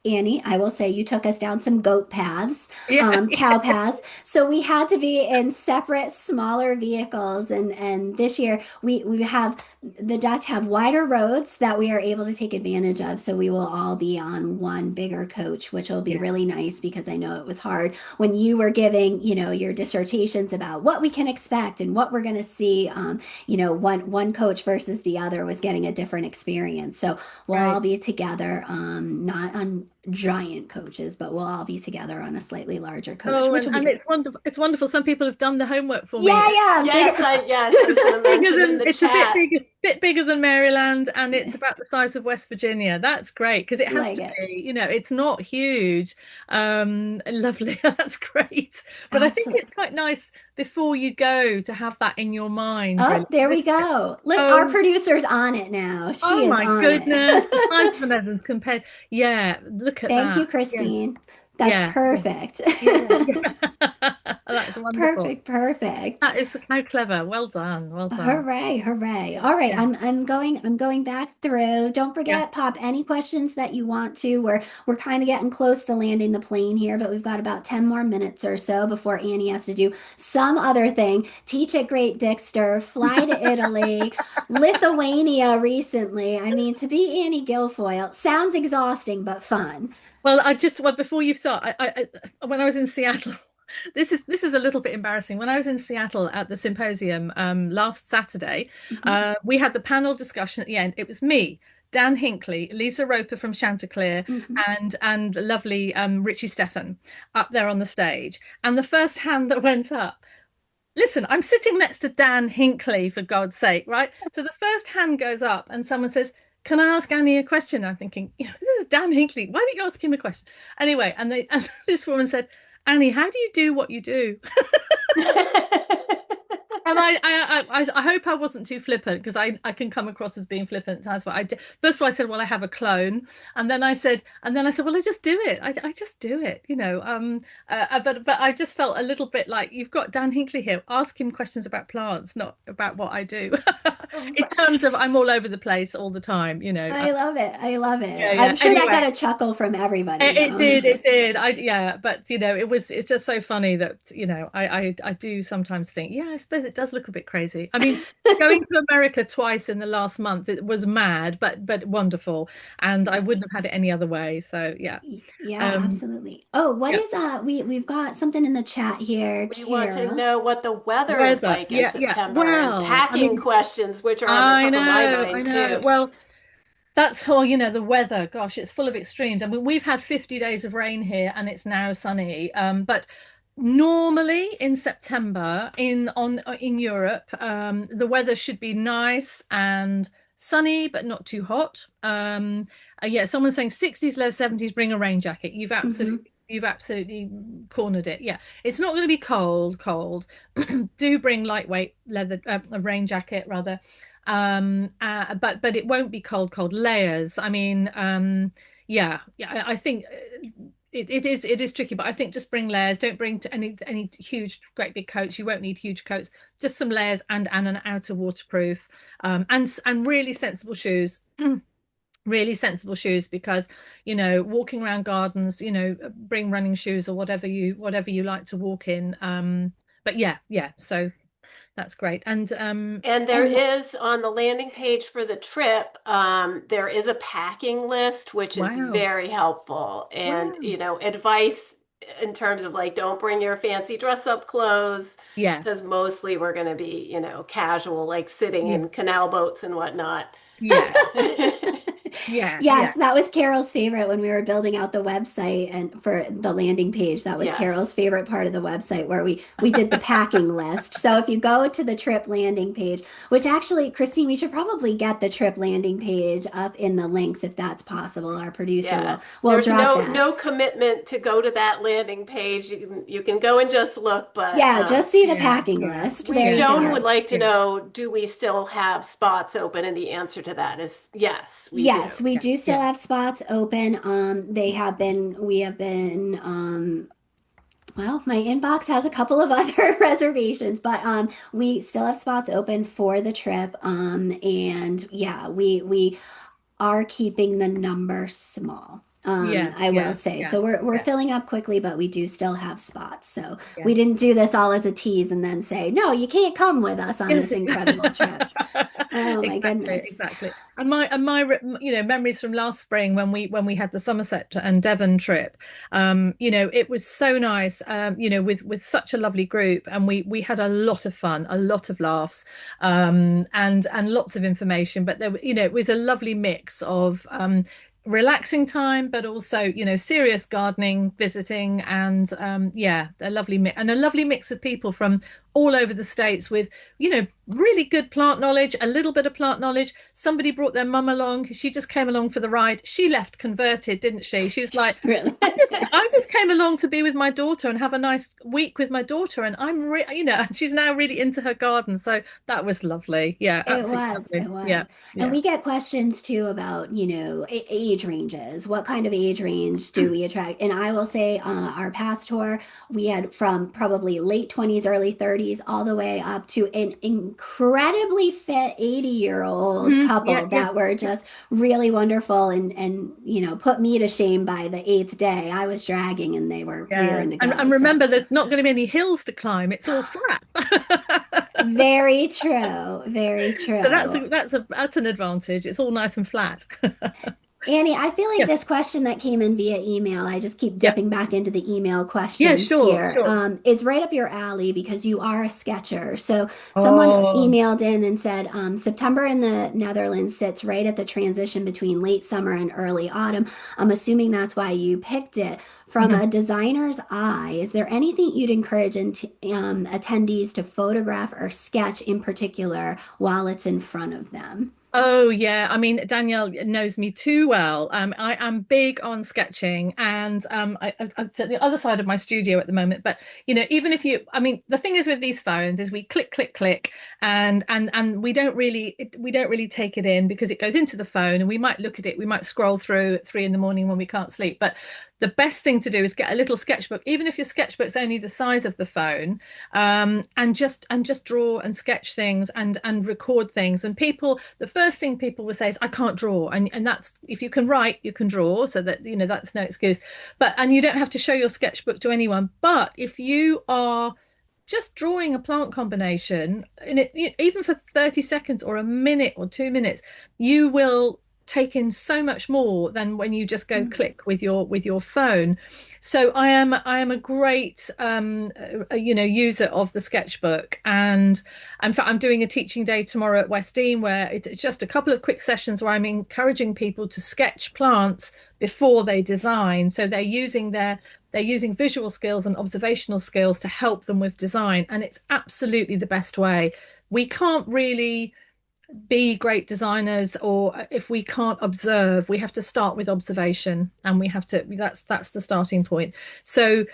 Annie, I will say you took us down some goat paths, Yeah, cow paths. So we had to be in separate, smaller vehicles. And this year we have the Dutch have wider roads that we are able to take advantage of. So we will all be on one bigger coach, which will be yeah, really nice because I know it was hard when you were giving, your dissertations about what we can expect and what we're going to see. One coach versus the other was getting a different experience. So we'll all right. be together, not on giant coaches, but we'll all be together on a slightly larger coach, Oh, which and, will be and great. it's wonderful. It's wonderful. Some people have done the homework for me. Yeah, yeah, bigger. Yes, I was going to Bigger mention in than the it's a bit chat. bigger. bit bigger than Maryland, and it's about the size of West Virginia. That's great because it has Like to it. be, it's not huge. Lovely. That's great. But I think Absolutely. it's quite nice before you go to have that in your mind, Oh, really. there we go. Look, our Oh, producer's on it now. oh She is my on goodness. The size it. of the Netherlands compared. Yeah, look at Thank you, that. Yeah, Christine. That's yeah, yeah, perfect. yeah, yeah. That's wonderful. Perfect, perfect. That is how clever. Well done. Well done. Hooray, hooray. All right, Yeah, I'm going back through. Don't yeah. forget, pop any questions that you want to. We're kind of getting close to landing the plane here, but we've got about 10 more minutes or so before Annie has to do some other thing. Teach at Great Dixter, fly to Italy, Lithuania recently. I mean, to be Annie Guilfoyle sounds exhausting but fun. Well, before you start, when I was in Seattle, this is a little bit embarrassing. When I was in Seattle at the symposium last Saturday, Mhm, we had the panel discussion at the end. It was me, Dan Hinckley, Lisa Roper from Chanticleer, mhm. and lovely Richie Stephan up there on the stage. And the first hand that went up. Listen, I'm sitting next to Dan Hinckley, for God's sake, right? So the first hand goes up and someone says, "Can I ask Annie a question?" I'm thinking, this is Dan Hinckley. Why don't you ask him a question? Anyway, and this woman said, "Annie, how do you do what you do?" And I hope I wasn't too flippant because I can come across as being flippant. That's what I did. First of all, I said, "Well, I have a clone," and then I said, "Well, I just do it. I just do it." But I just felt a little bit like you've got Dan Hinckley here. Ask him questions about plants, not about what I do. In terms of I'm all over the place all the time. I love it. I love it. Yeah, I'm yeah. sure that got Anyway, a chuckle from everybody, it though. I'm did, sure. it did. Yeah, but it's just so funny that, I do sometimes think, yeah, I suppose it does look a bit crazy. I mean, going to America twice in the last month, it was mad, but wonderful. And I wouldn't Yes. have had it any other way. So yeah. Yeah, Um, absolutely. Oh, what yeah. is we've got something in the chat here, We want to Carol. know what the weather is Weather. like in Yeah, yeah. September and Well, I packing mean, questions, which are on the I top of my know, I mind know. too. Well, that's all, the weather. Gosh, it's full of extremes. I mean, we've had 50 days of rain here and it's now sunny. But normally in September in Europe, the weather should be nice and sunny, but not too hot. Yeah, someone's saying 60s, low 70s, bring a rain jacket. Hmm. You've absolutely cornered it. Yeah, it's not going to be cold, cold. Do bring lightweight leather, a rain jacket rather. But it won't be cold, cold layers. I mean, yeah, yeah. I think it is tricky, but I think just bring layers. Don't bring to any huge, great big coats. You won't need huge coats. Just some layers and an outer waterproof. And really sensible shoes. Really sensible shoes because walking around gardens, bring running shoes or whatever you like to walk in. But yeah, yeah. So that's great. And there And is on the landing page for the trip, there is a packing list, which is wow. very helpful. And, Wow. advice in terms of like, don't bring your fancy dress up clothes, Yeah. because mostly we're going to be, casual, like sitting Yeah. in canal boats and whatnot. Yeah. Yeah. yes, Yeah. that was Carol's favorite when we were building out the website and for the landing page. That was Yes. Carol's favorite part of the website where we did the packing list. So if you go to the trip landing page, which actually, Christine, we should probably get the trip landing page up in the links if that's possible. Our producer Yeah. will There's drop no that. no commitment to go to that landing page. You can go and just look, but Yeah, just see the Yeah. packing Yeah. list. we There you Joan would go. like to Yeah. know, do we still have spots open? And the answer to that is yes, we do. Yes, we Yeah. do still Yeah. have spots open. We have been, well, my inbox has a couple of other reservations, but we still have spots open for the trip. And yeah, we are keeping the number small. Yeah. I will Yeah. say. Yeah. So we're Yeah. filling up quickly, but we do still have spots. So Yeah. we didn't do this all as a tease and then say, no, you can't come with us on Yes. this incredible trip. Oh my Exactly, goodness. exactly. And my memories from last spring when we had the Somerset and Devon trip. It was so nice. With such a lovely group, and we had a lot of fun, a lot of laughs, and lots of information. But it was a lovely mix of relaxing time, but also serious gardening, visiting, and yeah, a lovely mix of people from all over the States with, really good plant knowledge, a little bit of plant knowledge. Somebody brought their mum along. She just came along for the ride. She left converted, didn't she? She was like, Really. I just came along to be with my daughter and have a nice week with my daughter, and and she's now really into her garden. So that was lovely. Yeah, It absolutely was, it lovely. Yeah, was. And yeah. we get questions too about, age ranges. What kind of age range do we attract? And I will say, our past tour, we had from probably late 20s, early 30s, all the way up to an incredibly fit 80-year-old Yeah, couple yeah. that were just really wonderful and put me to shame by the eighth day. I was dragging and they were Yeah. rearing to And go. and So remember, there's not going to be any hills to climb. It's all flat. very true, very So that's true. a, that's a that's an advantage. It's all nice and flat. Annie, I feel like Yeah. this question that came in via email, I just keep Yeah. dipping back into the email Yeah, questions sure, here, sure. is right up your alley because you are a sketcher. So someone Oh. emailed in and said, September in the Netherlands sits right at the transition between late summer and early autumn. I'm assuming that's why you picked it. From Mhm. a designer's eye, is there anything you'd encourage attendees to photograph or sketch in particular while it's in front of them? Oh yeah, I mean Danielle knows me too well. I am big on sketching, and I'm at the other side of my studio at the moment. But even if I mean, the thing is with these phones is we click, click, click, and we don't really take it in because it goes into the phone, and we might look at it, we might scroll through at 3 in the morning when we can't sleep. But the best thing to do is get a little sketchbook, even if your sketchbook's only the size of the phone, and just draw and sketch things and record things. And the first thing people will say is, I can't draw. And that's, if you can write, you can draw, so that that's no excuse. And you don't have to show your sketchbook to anyone. But if you are just drawing a plant combination, and even for 30 seconds or a minute or 2 minutes, you will take in so much more than when you just go click with your phone. So I am a great user of the sketchbook. And in fact, I'm doing a teaching day tomorrow at Westdean where it's just a couple of quick sessions where I'm encouraging people to sketch plants before they design. So they're using visual skills and observational skills to help them with design, and it's absolutely the best way. We can't really be great designers, or if we can't observe, we have to start with observation, and we have to that's the starting point. So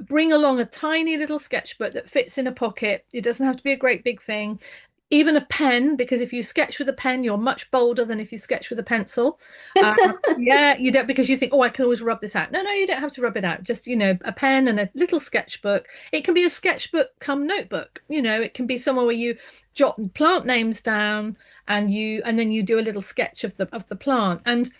bring along a tiny little sketchbook that fits in a pocket. It doesn't have to be a great big thing. Even a pen, because if you sketch with a pen, you're much bolder than if you sketch with a pencil. uh, yeah, you don't, because you think, oh, I can always rub this out. No, no, you don't have to rub it out. Just a pen and a little sketchbook. It can be a sketchbook come notebook. It can be somewhere where you jot plant names down, and then you do a little sketch of the plant. And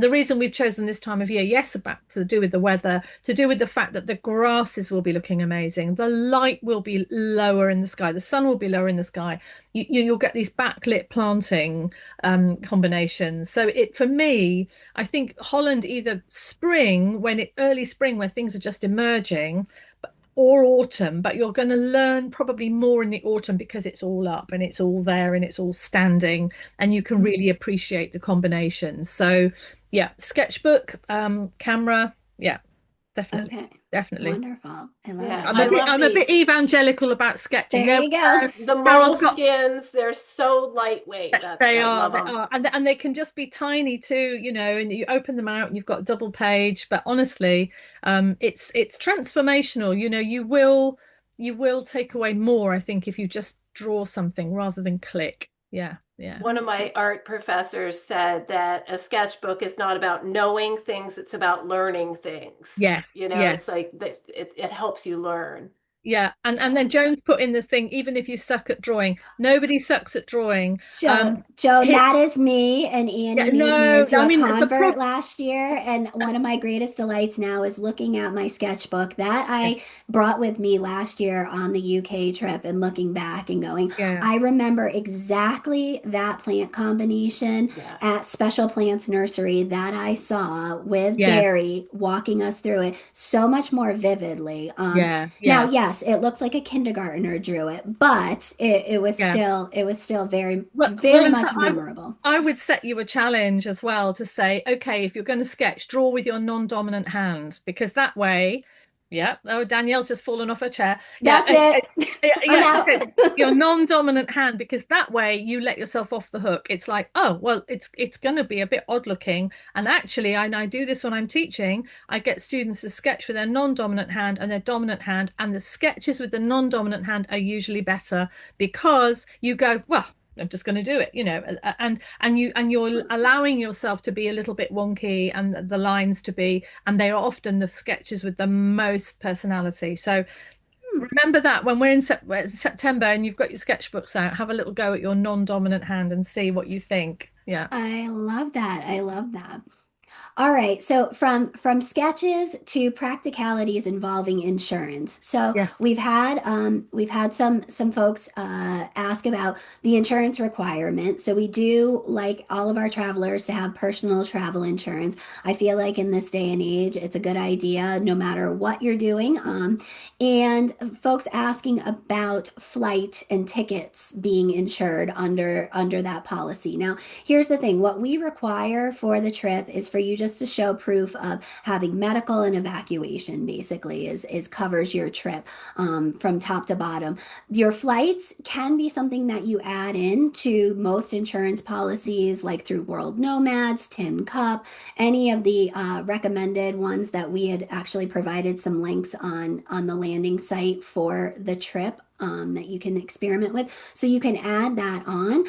the reason we've chosen this time of year, yes, about to do with the weather, to do with the fact that the grasses will be looking amazing, the light will be lower in the sky, the sun will be lower in the sky. You'll get these backlit planting combinations. So for me, I think Holland, either spring, early spring, where things are just emerging, or autumn, but you're going to learn probably more in the autumn because it's all up and it's all there and it's all standing, and you can really appreciate the combinations. So yeah, sketchbook, camera, yeah, definitely, Okay, definitely. wonderful. I love Yeah, it. I'm I a bit love I'm a bit these. evangelical about sketching. There No, you go. The Carol's got moleskins, they're so lightweight. they I are, love they them. are, and they can just be tiny too, and you open them out and you've got a double page. But honestly, it's transformational. You will take away more, I think, if you just draw something rather than click. Yeah, yeah, One of my art professors said that a sketchbook is not about knowing things, it's about learning things. yeah, yeah. It's like that it helps you learn. Yeah, and Yeah. then Jones put in this thing, even if you suck at drawing, nobody sucks at drawing. Joan, Hit, that is me, and yeah, Annie made me no, into I a mean the convert prof. last year. And one of my greatest delights now is looking at my sketchbook that Yeah, I brought with me last year on the UK trip and looking back and going, yeah, I remember exactly that plant combination Yes. at Special Plants Nursery that I saw with yeah, Derry walking us through it so much more vividly. yeah, Now, yeah, yes, it looks like a kindergartner drew it, but yeah. it was still very, Well, very in much fact, memorable. I would set you a challenge as well to say, okay, if you're going to sketch, draw with your non-dominant hand, because that way, Yeah. Oh, Danielle's just fallen off her chair. Yeah. That's it. Yeah. I'm Yeah. out. Okay. Your non-dominant hand, because that way you let yourself off the hook. It's like, oh, well, it's going to be a bit odd looking. And actually, I do this when I'm teaching. I get students to sketch with their non-dominant hand and their dominant hand, and the sketches with the non-dominant hand are usually better because you go, well, I'm just going to do it, and you're allowing yourself to be a little bit wonky and the lines to be, and they are often the sketches with the most personality. So remember that when we're in September and you've got your sketchbooks out, have a little go at your non-dominant hand and see what you think. Yeah. I love that. I love that. All right, so from sketches to practicalities involving insurance. So Yeah. we've had some folks ask about the insurance requirement. So we do like all of our travelers to have personal travel insurance. I feel like in this day and age, it's a good idea no matter what you're doing. And folks asking about flight and tickets being insured under that policy. Now, here's the thing, what we require for the trip is for you just to show proof of having medical and evacuation, basically, is covers your trip from top to bottom. Your flights can be something that you add in to most insurance policies, like through World Nomads, Tin Cup, any of the recommended ones that we had actually provided some links on the landing site for the trip that you can experiment with. So you can add that on.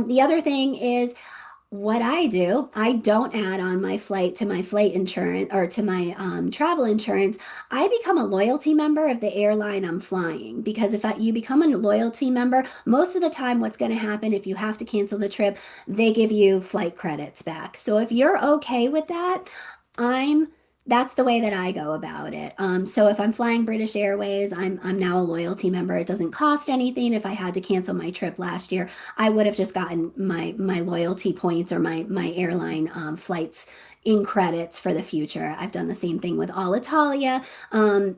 The other thing is what I do, I don't add on my flight to my flight insurance or to my travel insurance. I become a loyalty member of the airline I'm flying because you become a loyalty member, most of the time, what's going to happen if you have to cancel the trip, they give you flight credits back. So if you're okay with that, I'm that's the way that I go about it. So if I'm flying British Airways, I'm now a loyalty member. It doesn't cost anything. If I had to cancel my trip last year, I would have just gotten my loyalty points or my airline flights in credits for the future. I've done the same thing with Alitalia.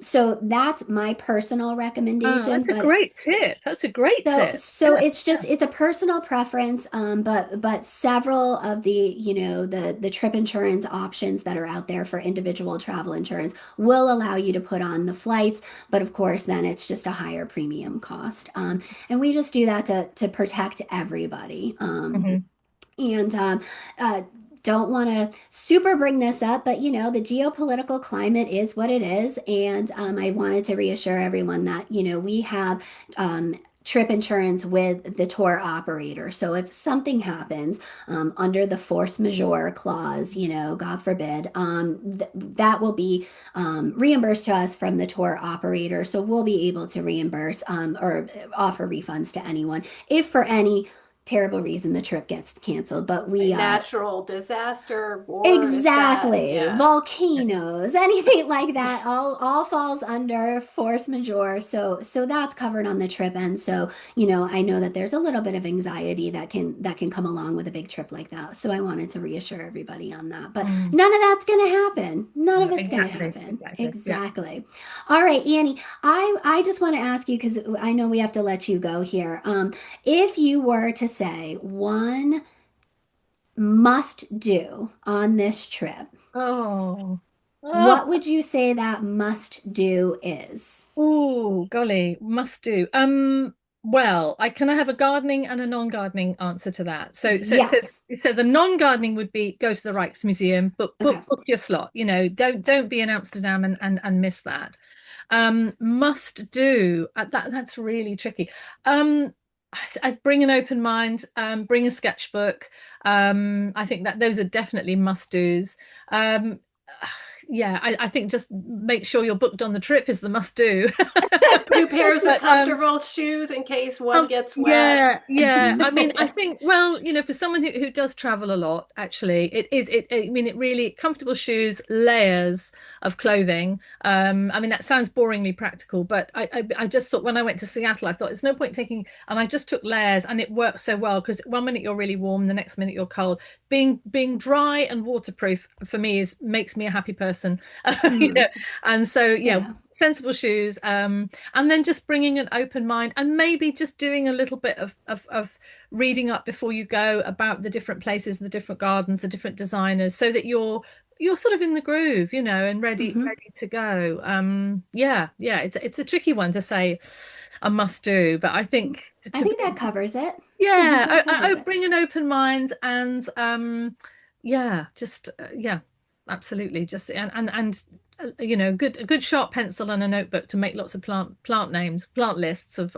So that's my personal Oh, recommendation. that's a But great tip. That's a great so tip. so Yeah. it's just it's a personal preference, but several of the trip insurance options that are out there for individual travel insurance will allow you to put on the flights, but of course then it's just a higher premium cost. And we just do that to protect everybody. Mhm. And uh, don't want to super bring this up, but the geopolitical climate is what it is. And I wanted to reassure everyone that, we have trip insurance with the tour operator. So if something happens under the force majeure clause, God forbid, that will be reimbursed to us from the tour operator. So we'll be able to reimburse or offer refunds to anyone if for any terrible reason the trip gets canceled. But we Natural disaster, war, is that? exactly, Yeah. volcanoes, anything like that, all falls under force majeure. So that's covered on the trip end. So I know that there's a little bit of anxiety that can come along with a big trip like that. So I wanted to reassure everybody on that. But Mm. none of that's going to happen. None of No, it's going to exactly. happen. Exactly. Yeah. Exactly. All right, Annie, I just want to ask you because I know we have to let you go here. If you were to say one must do on this trip, Oh. what Oh. would you say that must do is? Oh, golly, must do. Well, can I have a gardening and a non-gardening answer to that? Yes. So the non-gardening would be go to the Rijksmuseum, but Okay. book your slot. Don't be in Amsterdam and miss that. Must do. That's really tricky. I'd bring an open mind. Bring a sketchbook. I think that those are definitely must do's. Um, yeah, I think just make sure you're booked on the trip is the must do. 2 pairs of But comfortable shoes in case one gets wet. yeah, yeah. I mean, I think, well, for someone who does travel a lot, actually, I mean, it really comfortable shoes, layers of clothing. I mean, that sounds boringly practical, but I just thought when I went to Seattle, I thought there's no point taking, and I just took layers, and it worked so well because one minute you're really warm, the next minute you're cold. Being dry and waterproof for me makes me a happy person, you Hmm. know. And so, yeah, Ditto. sensible shoes. And then just bringing an open mind and maybe just doing a little bit of reading up before you go about the different places, the different gardens, the different designers, so that you're sort of in the groove, and Hmm. ready to go. Yeah, yeah, it's a tricky one to say a must do, but I think I to think that be, covers it. I think yeah, that covers it. bring an open mind and yeah, just yeah, absolutely, just a good sharp pencil and a notebook to make lots of plant names, plant lists of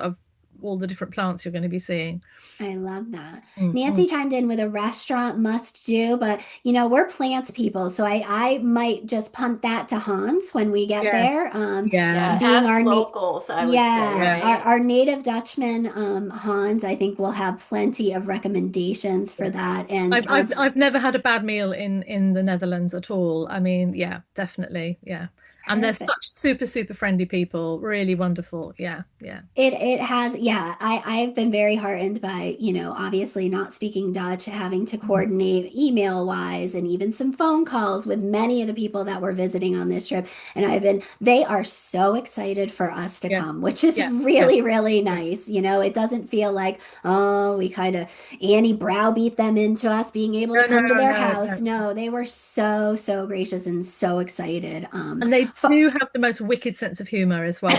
all the different plants you're going to be seeing. I love that. Mm, Nancy mm. chimed in with a restaurant must do, but we're plants people, so I might just punt that to Hans when we get Yeah, there. yeah, Yeah, Being ask our na locals, I would say, Yeah, yeah. right? our native Dutchman, Hans, I think will have plenty of recommendations for that. And I've never had a bad meal in the Netherlands at all. I mean, yeah, definitely, yeah. And they're perfect. such super friendly people, really wonderful. Yeah, yeah. It has, yeah. I've been very heartened by, obviously not speaking Dutch, having to Mhm. coordinate email wise and even some phone calls with many of the people that were visiting on this trip. And they are so excited for us to Yeah, come, which is yeah, yeah, really, really yeah. nice. It doesn't feel like, oh, we kind of Annie browbeat them into us being able to No, no, come to their no, house. no. No, they were so, so gracious and so excited. And they do have the most wicked sense of humor as well.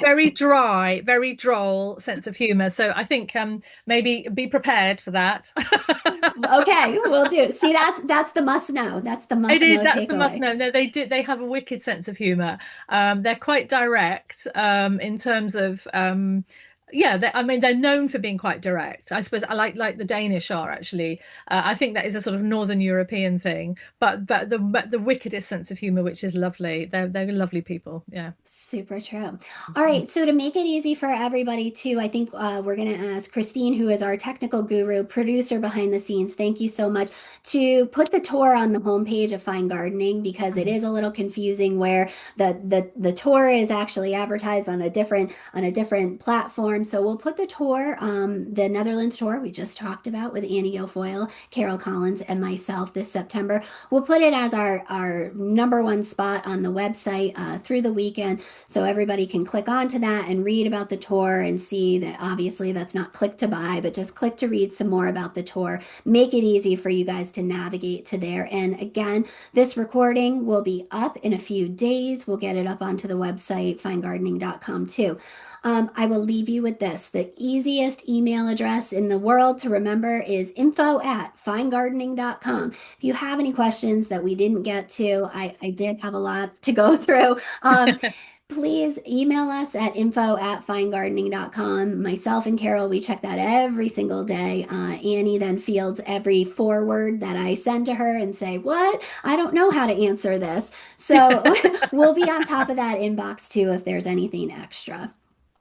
Very dry, very droll sense of humor. So I think maybe be prepared for that. Okay, we'll do. See, that's the must know. That's the It must is, know that's the must takeaway. know. No, they do, they have a wicked sense of humor. They're quite direct in terms of yeah, I mean they're known for being quite direct. I suppose I like the Danish are actually. I think that is a sort of Northern European thing, but the wickedest sense of humor, which is lovely. They're lovely people. Yeah. Super true. All right, so to make it easy for everybody too, I think we're going to ask Christine, who is our technical guru, producer behind the scenes. Thank you so much to put the tour on the homepage of Fine Gardening because it Mhm. is a little confusing where the tour is actually advertised on a different platform. So we'll put the tour, the Netherlands tour we just talked about with Annie Guilfoyle, Carol Collins, and myself this September. We'll put it as our number one spot on the website through the weekend so everybody can click onto that and read about the tour and see that obviously that's not click to buy, but just click to read some more about the tour. Make it easy for you guys to navigate to there. And again, this recording will be up in a few days. We'll get it up onto the website, finegardening.com too. I will leave you with this. The easiest email address in the world to remember is info@finegardening.com. If you have any questions that we didn't get to, I did have a lot to go through. Please email us at info@finegardening.com. Myself and Carol, we check that every single day. Annie then fields every forward that I send to her and say, what? I don't know how to answer this. So we'll be on top of that inbox too if there's anything extra.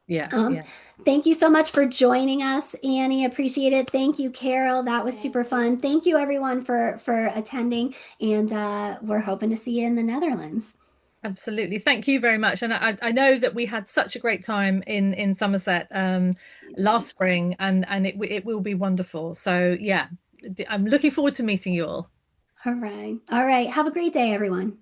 Yeah, Um, yeah. thank you so much for joining us, Annie. Appreciate it. Thank you, Carol. That was Thank super you. fun. Thank you, everyone, for attending. And we're hoping to see you in the Netherlands. Absolutely. Thank you very much. And I know that we had such a great time in Somerset You last did. spring, and it will be wonderful. So yeah, I'm looking forward to meeting you all. All right. All right. Have a great day, everyone.